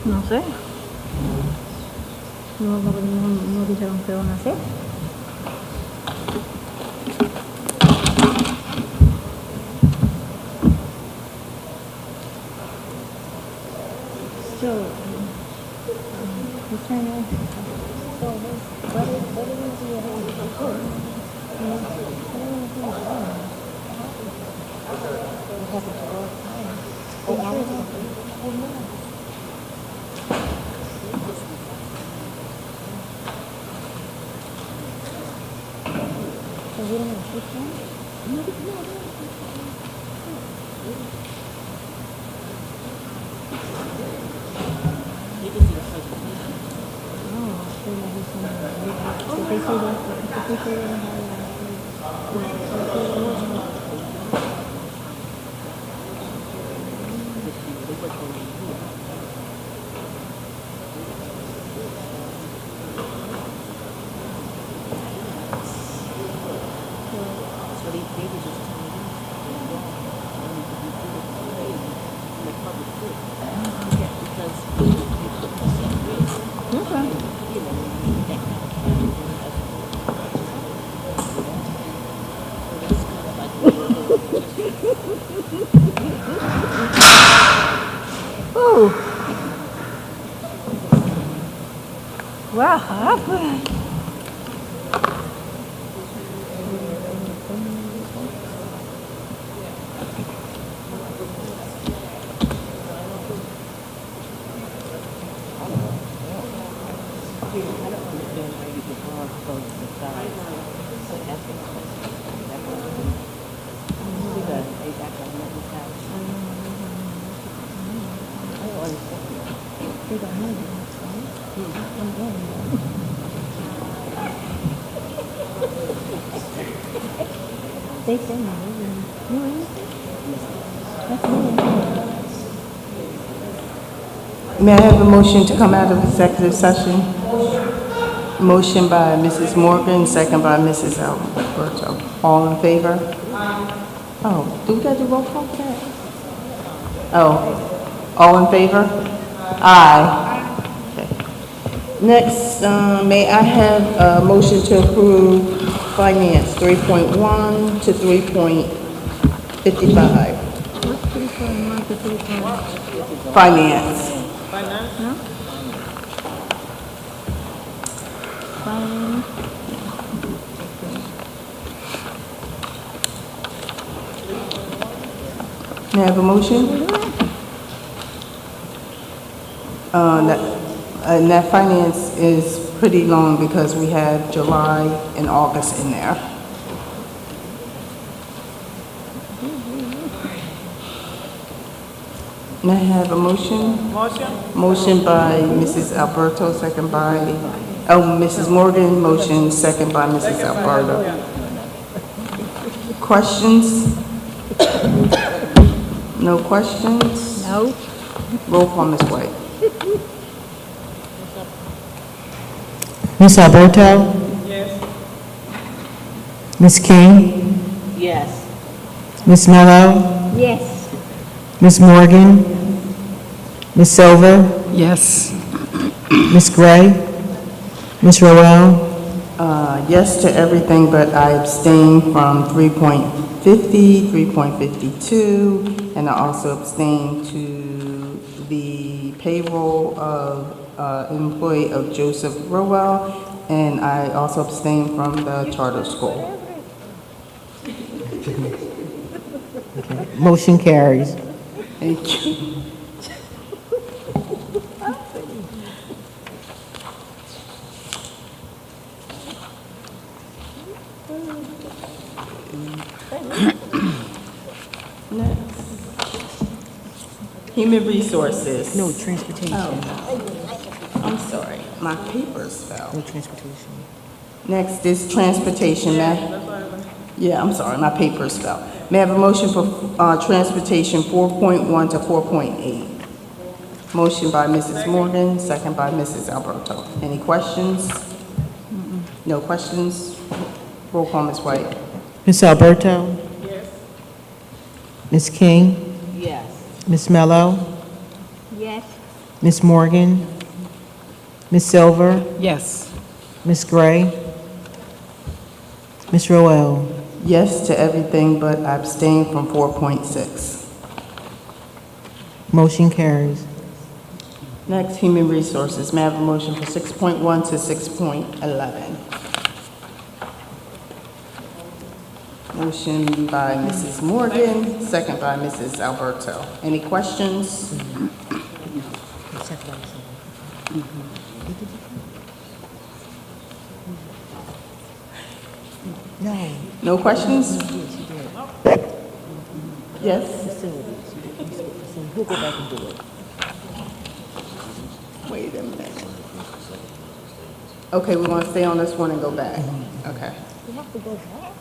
Speaker 13: No sé. No dijeron qué van a hacer. So, what happened? They say no.
Speaker 3: May I have a motion to come out of executive session? Motion by Mrs. Morgan, second by Mrs. Alberto. All in favor? Oh, do we got to roll call for that? Oh, all in favor? Aye. Okay. Next, may I have a motion to approve finance 3.1 to 3.55? Finance. May I have a motion? That finance is pretty long because we have July and August in there. May I have a motion? Motion by Mrs. Alberto, second by, Mrs. Morgan, motion, second by Mrs. Alberto. Questions? No questions?
Speaker 13: No.
Speaker 3: Roll call, Ms. White.
Speaker 4: Ms. Alberto? Yes. Ms. King?
Speaker 13: Yes.
Speaker 4: Ms. Mello?
Speaker 13: Yes.
Speaker 4: Ms. Morgan? Ms. Silver?
Speaker 5: Yes.
Speaker 4: Ms. Gray? Ms. Roel?
Speaker 3: Yes to everything, but I abstain from 3.50, 3.52, and I also abstain to the payroll of employee of Joseph Rowell, and I also abstain from the charter school.
Speaker 4: Motion carries.
Speaker 3: Thank you. Human resources.
Speaker 4: No, transportation.
Speaker 3: Oh, I'm sorry, my papers fell.
Speaker 4: No transportation.
Speaker 3: Next is transportation, ma'am. Yeah, I'm sorry, my papers fell. May I have a motion for transportation 4.1 to 4.8? Motion by Mrs. Morgan, second by Mrs. Alberto. Any questions? No questions? Roll call, Ms. White.
Speaker 4: Ms. Alberto? Yes. Ms. King?
Speaker 13: Yes.
Speaker 4: Ms. Mello?
Speaker 13: Yes.
Speaker 4: Ms. Morgan? Ms. Silver?
Speaker 5: Yes.
Speaker 4: Ms. Gray? Ms. Roel?
Speaker 3: Yes to everything, but I abstain from 4.6.
Speaker 4: Motion carries.
Speaker 3: Next, Human Resources. May I have a motion for 6.1 to 6.11? Motion by Mrs. Morgan, second by Mrs. Alberto. Any questions?
Speaker 4: No.
Speaker 3: No questions? Yes?
Speaker 13: We'll go back and do it.
Speaker 3: Wait a minute. Okay, we're going to stay on this one and go back. Okay.
Speaker 13: We have to go back.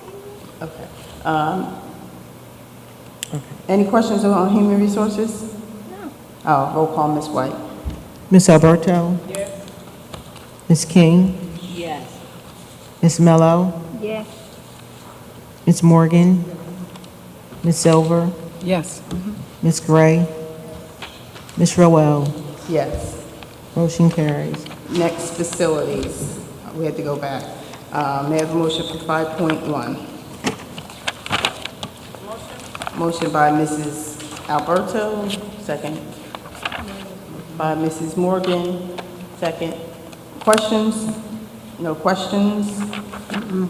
Speaker 3: Okay. Any questions on Human Resources?
Speaker 13: No.
Speaker 3: Roll call, Ms. White.
Speaker 4: Ms. Alberto? Yes. Ms. King?
Speaker 13: Yes.
Speaker 4: Ms. Mello?
Speaker 13: Yes.
Speaker 4: Ms. Morgan? Ms. Silver?
Speaker 5: Yes.
Speaker 4: Ms. Gray? Ms. Roel?
Speaker 3: Yes.
Speaker 4: Motion carries.
Speaker 3: Next, Facilities. We had to go back. May I have a motion for 5.1? Motion by Mrs. Alberto, second. By Mrs. Morgan, second. Questions? No questions?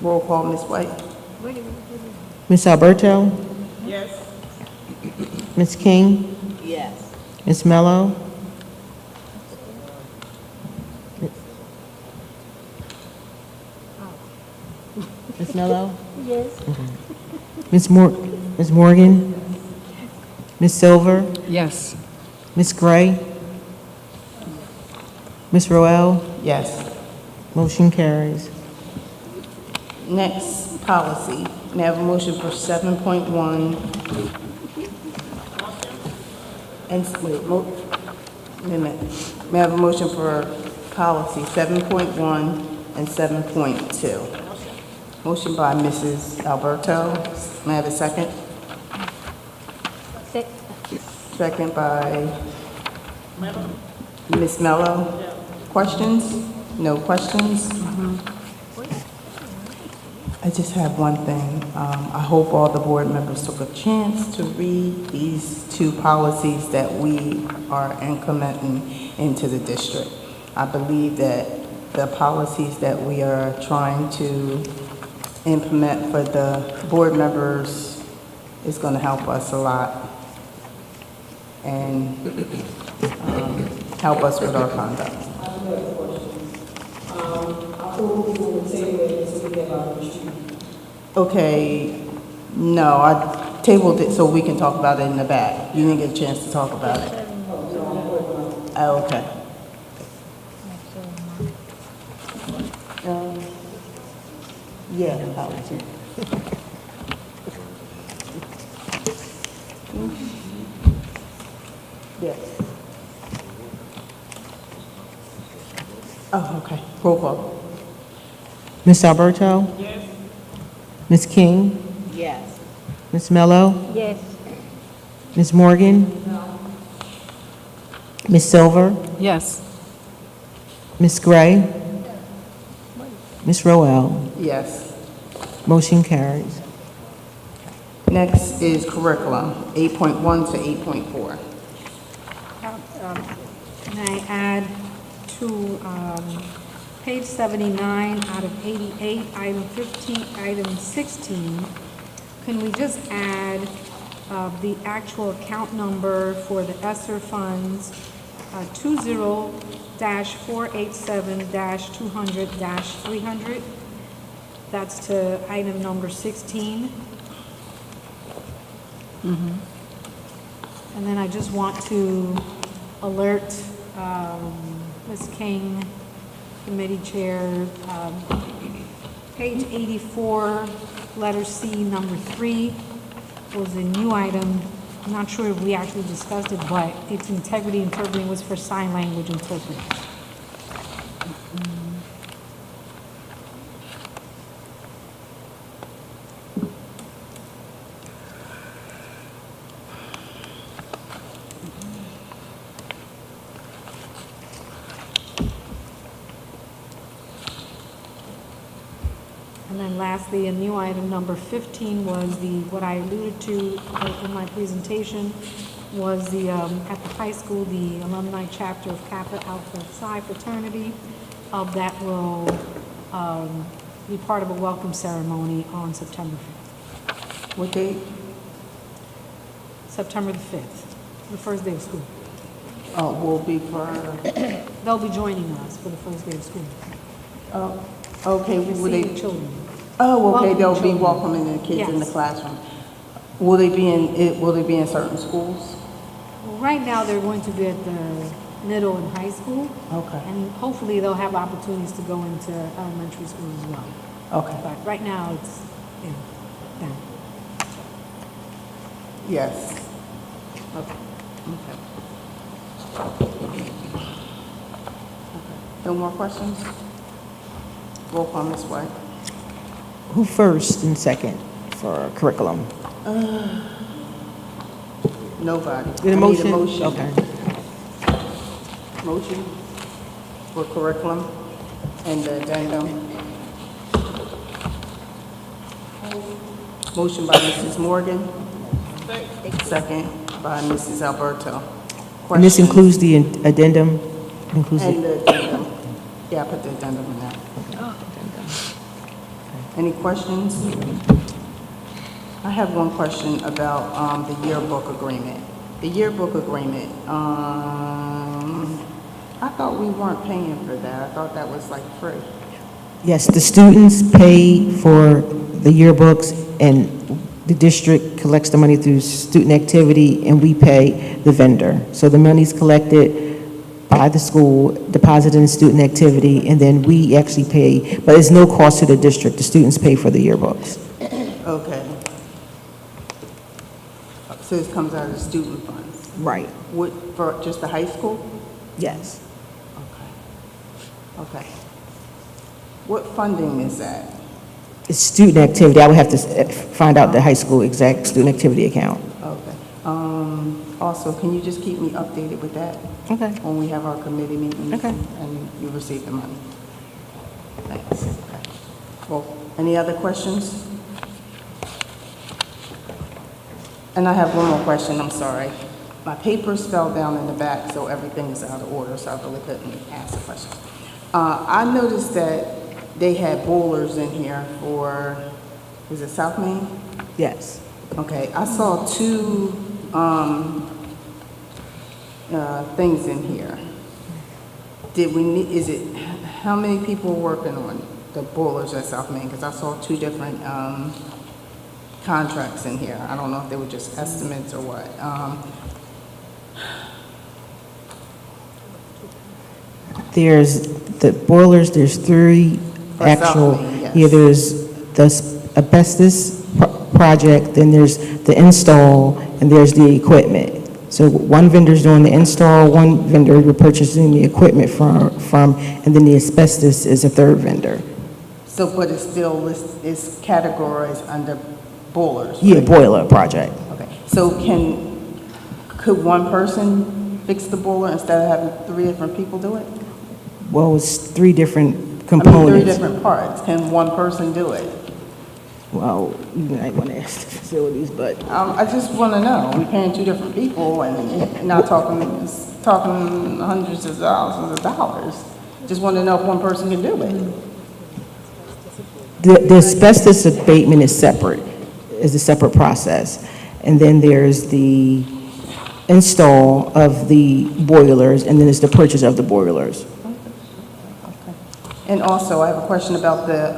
Speaker 3: Roll call, Ms. White.
Speaker 4: Ms. Alberto? Yes. Ms. King?
Speaker 13: Yes.
Speaker 4: Ms. Mello? Ms. Mello?
Speaker 13: Yes.
Speaker 4: Ms. Morgan? Ms. Silver?
Speaker 5: Yes.
Speaker 4: Ms. Gray? Ms. Roel?
Speaker 3: Yes.
Speaker 4: Motion carries.
Speaker 3: Next, Policy. May I have a motion for 7.1? And, wait a minute. May I have a motion for Policy 7.1 and 7.2? Motion by Mrs. Alberto. May I have a second? Second by Ms. Mello. Questions? No questions? I just have one thing. I hope all the board members took a chance to read these two policies that we are implementing into the district. I believe that the policies that we are trying to implement for the board members is going to help us a lot and help us with our conduct. Okay, no, I tabled it so we can talk about it in the back. You didn't get a chance to talk about it. Oh, okay. Yeah, policy. Yes. Oh, okay. Roll call.
Speaker 4: Ms. Alberto? Yes. Ms. King?
Speaker 13: Yes.
Speaker 4: Ms. Mello?
Speaker 13: Yes.
Speaker 4: Ms. Morgan? Ms. Silver?
Speaker 5: Yes.
Speaker 4: Ms. Gray? Ms. Roel?
Speaker 3: Yes.
Speaker 4: Motion carries.
Speaker 3: Next is curriculum, 8.1 to 8.4.
Speaker 6: Can I add to page 79 out of 88, item 15, item 16, can we just add the actual account number for the ESSER funds, 20-487-200-300? That's to item number 16. And then I just want to alert Ms. King, committee chair, page 84, letter C, number 3, was a new item. I'm not sure if we actually discussed it, but it's integrity interpreting was for sign language interpreting.
Speaker 7: And then lastly, a new item, number 15, was what I alluded to in my presentation, was at the high school, the alumni chapter of Kappa Alpha Psi fraternity that will be part of a welcome ceremony on September 5th.
Speaker 3: What date?
Speaker 7: September the 5th, the first day of school.
Speaker 3: Oh, will be for,
Speaker 7: They'll be joining us for the first day of school.
Speaker 3: okay, will they?
Speaker 7: Receiving children.
Speaker 3: Oh, okay,
Speaker 7: Welcoming
Speaker 3: they'll be
Speaker 7: children.
Speaker 3: welcoming the kids in the
Speaker 7: Yes.
Speaker 3: classroom. Will they be in certain schools?
Speaker 7: Well, right now, they're going to be at the middle and high school.
Speaker 3: Okay.
Speaker 7: And hopefully, they'll have opportunities to go into elementary school as well.
Speaker 3: Okay.
Speaker 7: But right now, it's, down.
Speaker 3: Yes. Okay. No more questions? Roll call, Ms. White.
Speaker 4: Who first and second for curriculum?
Speaker 3: Nobody.
Speaker 4: Need a
Speaker 3: I
Speaker 4: motion?
Speaker 3: need a motion.
Speaker 4: Okay.
Speaker 3: Motion for curriculum and the addendum. Motion by Mrs. Morgan. Second by Mrs. Alberto.
Speaker 4: And this
Speaker 3: Questions?
Speaker 4: includes the addendum? Includes
Speaker 3: And
Speaker 4: it?
Speaker 3: the addendum. Yeah, I put the addendum in there. Any questions? I have one question about the yearbook agreement. The yearbook agreement, I thought we weren't paying for that. I thought that was like free.
Speaker 4: Yes, the students pay for the yearbooks, and the district collects the money through student activity, and we pay the vendor. So the money's collected by the school, deposited in student activity, and then we actually pay, but it's no cost to the district. The students pay for the yearbooks.
Speaker 3: Okay. So this comes out of the student funds?
Speaker 4: Right.
Speaker 3: What, for just the high school?
Speaker 4: Yes.
Speaker 3: Okay. What funding is that?
Speaker 4: It's student activity. I would have to find out the high school exact student activity account.
Speaker 3: Okay. Also, can you just keep me updated with that?
Speaker 4: Okay.
Speaker 3: When we have our committee meetings?
Speaker 4: Okay.
Speaker 3: And you receive the money? Thanks. Okay. Well, any other questions? And I have one more question, I'm sorry. My papers fell down in the back, so everything is out of order, so I really couldn't ask the question. I noticed that they had boilers in here for, is it South Main?
Speaker 4: Yes.
Speaker 3: Okay, I saw two things in here. Did we need, how many people are working on the boilers at South Main? Because I saw two different contracts in here. I don't know if they were just estimates or what.
Speaker 4: There's the boilers, there's three
Speaker 3: For
Speaker 4: actual,
Speaker 3: South Main, yes.
Speaker 4: yeah, there's the asbestos project, then there's the install, and there's the equipment. So one vendor's doing the install, one vendor we're purchasing the equipment from, and then the asbestos is a third vendor.
Speaker 3: So, but it's still it's categorized under boilers?
Speaker 4: Yeah,
Speaker 3: right?
Speaker 4: boiler project.
Speaker 3: Okay, so could one person fix the boiler instead of having three different people do it?
Speaker 4: Well, it's three different
Speaker 3: I mean,
Speaker 4: components.
Speaker 3: three different parts. Can one person do it?
Speaker 4: Well, you might want to ask the facilities, but
Speaker 3: I just want to know. We're paying two different people and not talking hundreds of thousands of dollars. Just want to know if one person can do it.
Speaker 4: the asbestos abatement is separate, is a separate process. And then there's the install of the boilers, and then there's the purchase of the boilers.
Speaker 3: And also, I have a question about the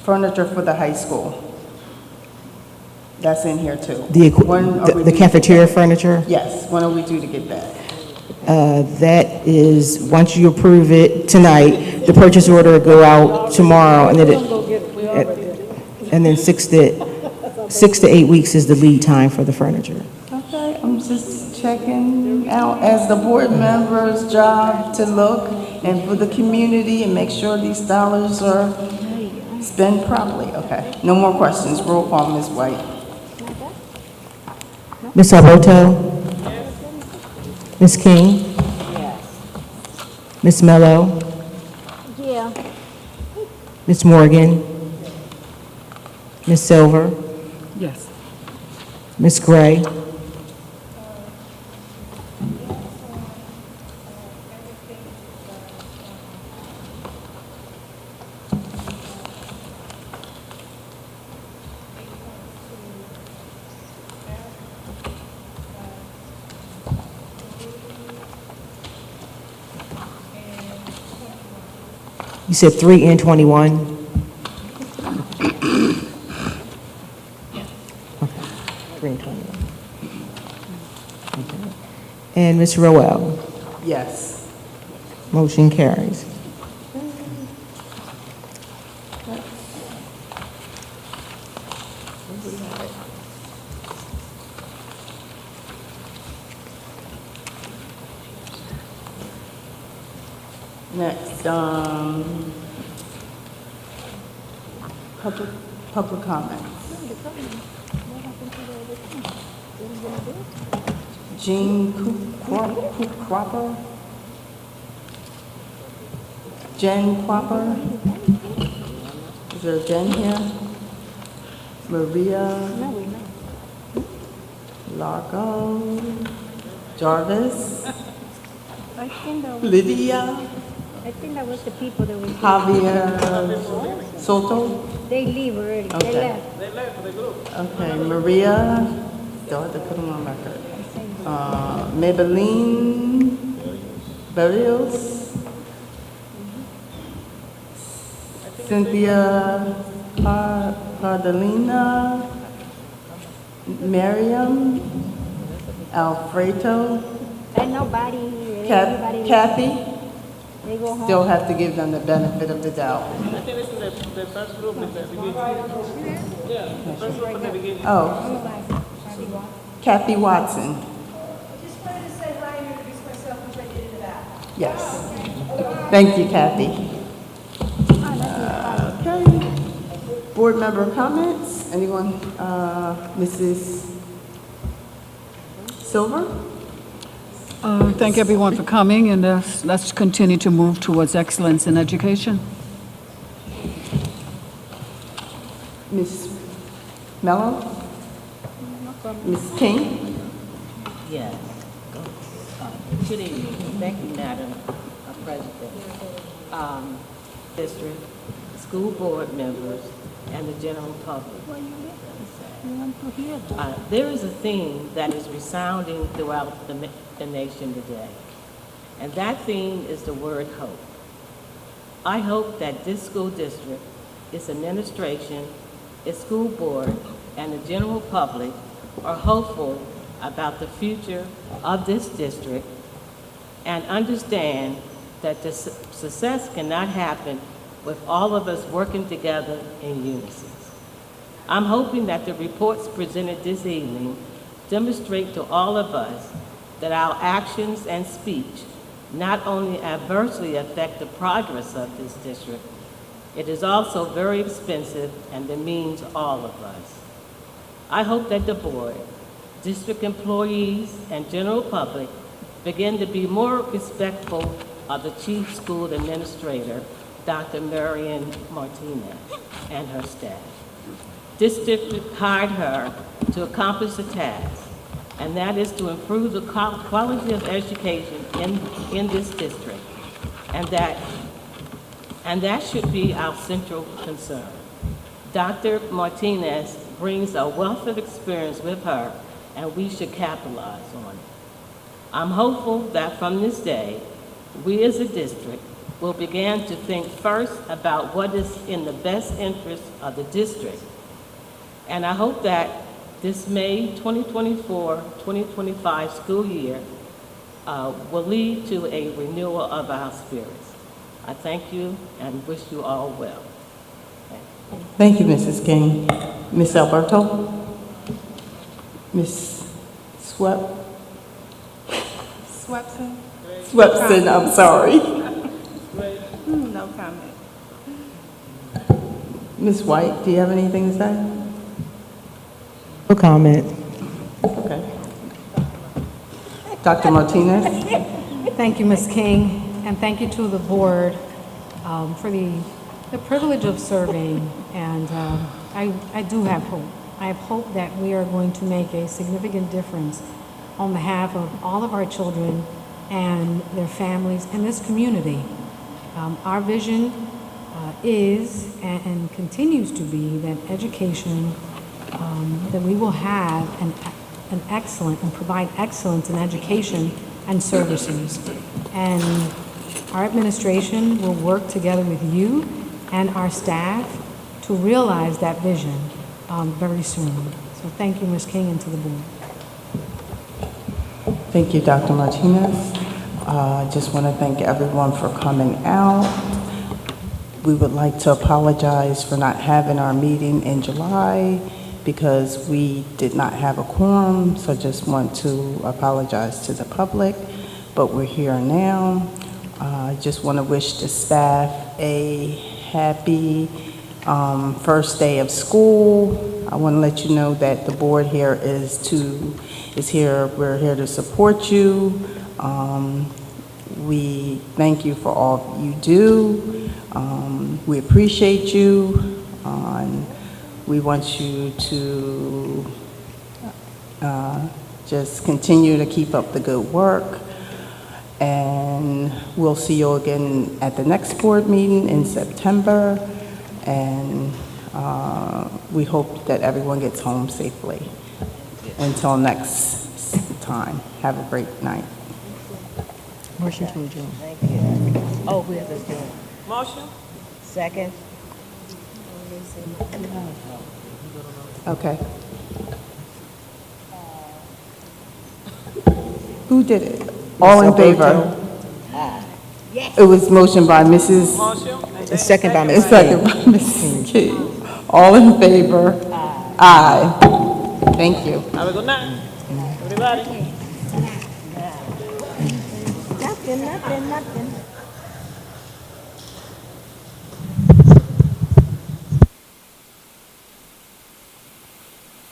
Speaker 3: furniture for the high school. That's in here too. When are we
Speaker 4: The
Speaker 3: due-
Speaker 4: cafeteria furniture?
Speaker 3: Yes, when are we due to get that?
Speaker 4: That is, once you approve it tonight, the purchase order will go out tomorrow, and then 6 to 8 weeks is the lead time for the furniture.
Speaker 3: Okay, I'm just checking out as the board member's job to look and for the community and make sure these dollars are spent properly. Okay, no more questions. Roll call, Ms. White.
Speaker 4: Ms. Alberto? Ms. King?
Speaker 13: Yes.
Speaker 4: Ms. Mello?
Speaker 13: Yeah.
Speaker 4: Ms. Morgan? Ms. Silver?
Speaker 5: Yes.
Speaker 4: Ms. Gray? You said 3 and 21? Okay, 3 and 21. Okay. And Ms. Roel?
Speaker 3: Yes.
Speaker 4: Motion carries.
Speaker 3: Next, public comments. Jean Cropper? Jen Cropper? Is there a Jen here? Maria? Largo? Jarvis?
Speaker 13: I think that was,
Speaker 3: Lydia?
Speaker 13: I think that was the people that was.
Speaker 3: Javier Soto?
Speaker 13: They leave early.
Speaker 3: Okay.
Speaker 13: They left.
Speaker 3: Okay, Maria, still have to put them on record. Maybelline Barrios. Cynthia Cardellina. Miriam Alfredo.
Speaker 13: And nobody here. Everybody left.
Speaker 3: Kathy.
Speaker 13: They go home.
Speaker 3: Still have to give them the benefit of the doubt.
Speaker 11: I think this is the first group at the beginning. Yeah, the first group at the beginning.
Speaker 3: Oh, Kathy Watson.
Speaker 14: Just wanted to say hi and introduce myself, which I did in the back.
Speaker 3: Yes. Thank you, Kathy. Okay. Board member comments? Anyone? Mrs. Silver?
Speaker 15: Thank everyone for coming, and let's continue to move towards excellence in education.
Speaker 3: Ms. Mello? Ms. King?
Speaker 16: Yes. Good evening. Thank you, Madam President. District, school board members, and the general public. There is a theme that is resounding throughout the nation today, and that theme is the word hope. I hope that this school district, its administration, its school board, and the general public are hopeful about the future of this district and understand that the success cannot happen with all of us working together in unison. I'm hoping that the reports presented this evening demonstrate to all of us that our actions and speech not only adversely affect the progress of this district, it is also very expensive and demeans all of us. I hope that the board, district employees, and general public begin to be more respectful of the chief school administrator, Dr. Marian Martinez, and her staff. This district hired her to accomplish a task, and that is to improve the quality of education in this district, and that should be our central concern. Dr. Martinez brings a wealth of experience with her, and we should capitalize on it. I'm hopeful that from this day, we as a district will begin to think first about what is in the best interest of the district. And I hope that this May 2024-2025 school year will lead to a renewal of our spirits. I thank you and wish you all well.
Speaker 3: Thank you, Mrs. King. Ms. Alberto? Ms.
Speaker 17: Swepson?
Speaker 3: Swepson, I'm sorry.
Speaker 17: No comment.
Speaker 3: Ms. White, do you have anything to say?
Speaker 4: No comment.
Speaker 3: Okay. Dr. Martinez?
Speaker 7: Thank you, Ms. King, and thank you to the board for the the privilege of serving, and I do have hope. I have hope that we are going to make a significant difference on behalf of all of our children and their families and this community. Our vision is and continues to be that education, that we will have an excellent and provide excellence in education and services. And our administration will work together with you and our staff to realize that vision very soon. So thank you, Ms. King, and to the board.
Speaker 3: Thank you, Dr. Martinez. I just want to thank everyone for coming out. We would like to apologize for not having our meeting in July because we did not have a quorum, so just want to apologize to the public, but we're here now. I just want to wish the staff a happy first day of school. I want to let you know that the board here is here. We're here to support you. We thank you for all you do. We appreciate you. We want you to just continue to keep up the good work. And we'll see you again at the next board meeting in September. And we hope that everyone gets home safely. Until next time, have a great night.
Speaker 4: Motion to adjourn.
Speaker 13: Thank you. Oh, we have to do it.
Speaker 16: Motion?
Speaker 13: Second.
Speaker 3: Okay. Who did it? All in favor?
Speaker 13: Yes.
Speaker 3: It was motion by Mrs.
Speaker 16: Motion?
Speaker 4: The second by
Speaker 3: And
Speaker 4: Ms.
Speaker 3: second by Mrs. King. All in favor? Aye. Thank you.
Speaker 16: Have a good night, everybody.
Speaker 13: Nothing.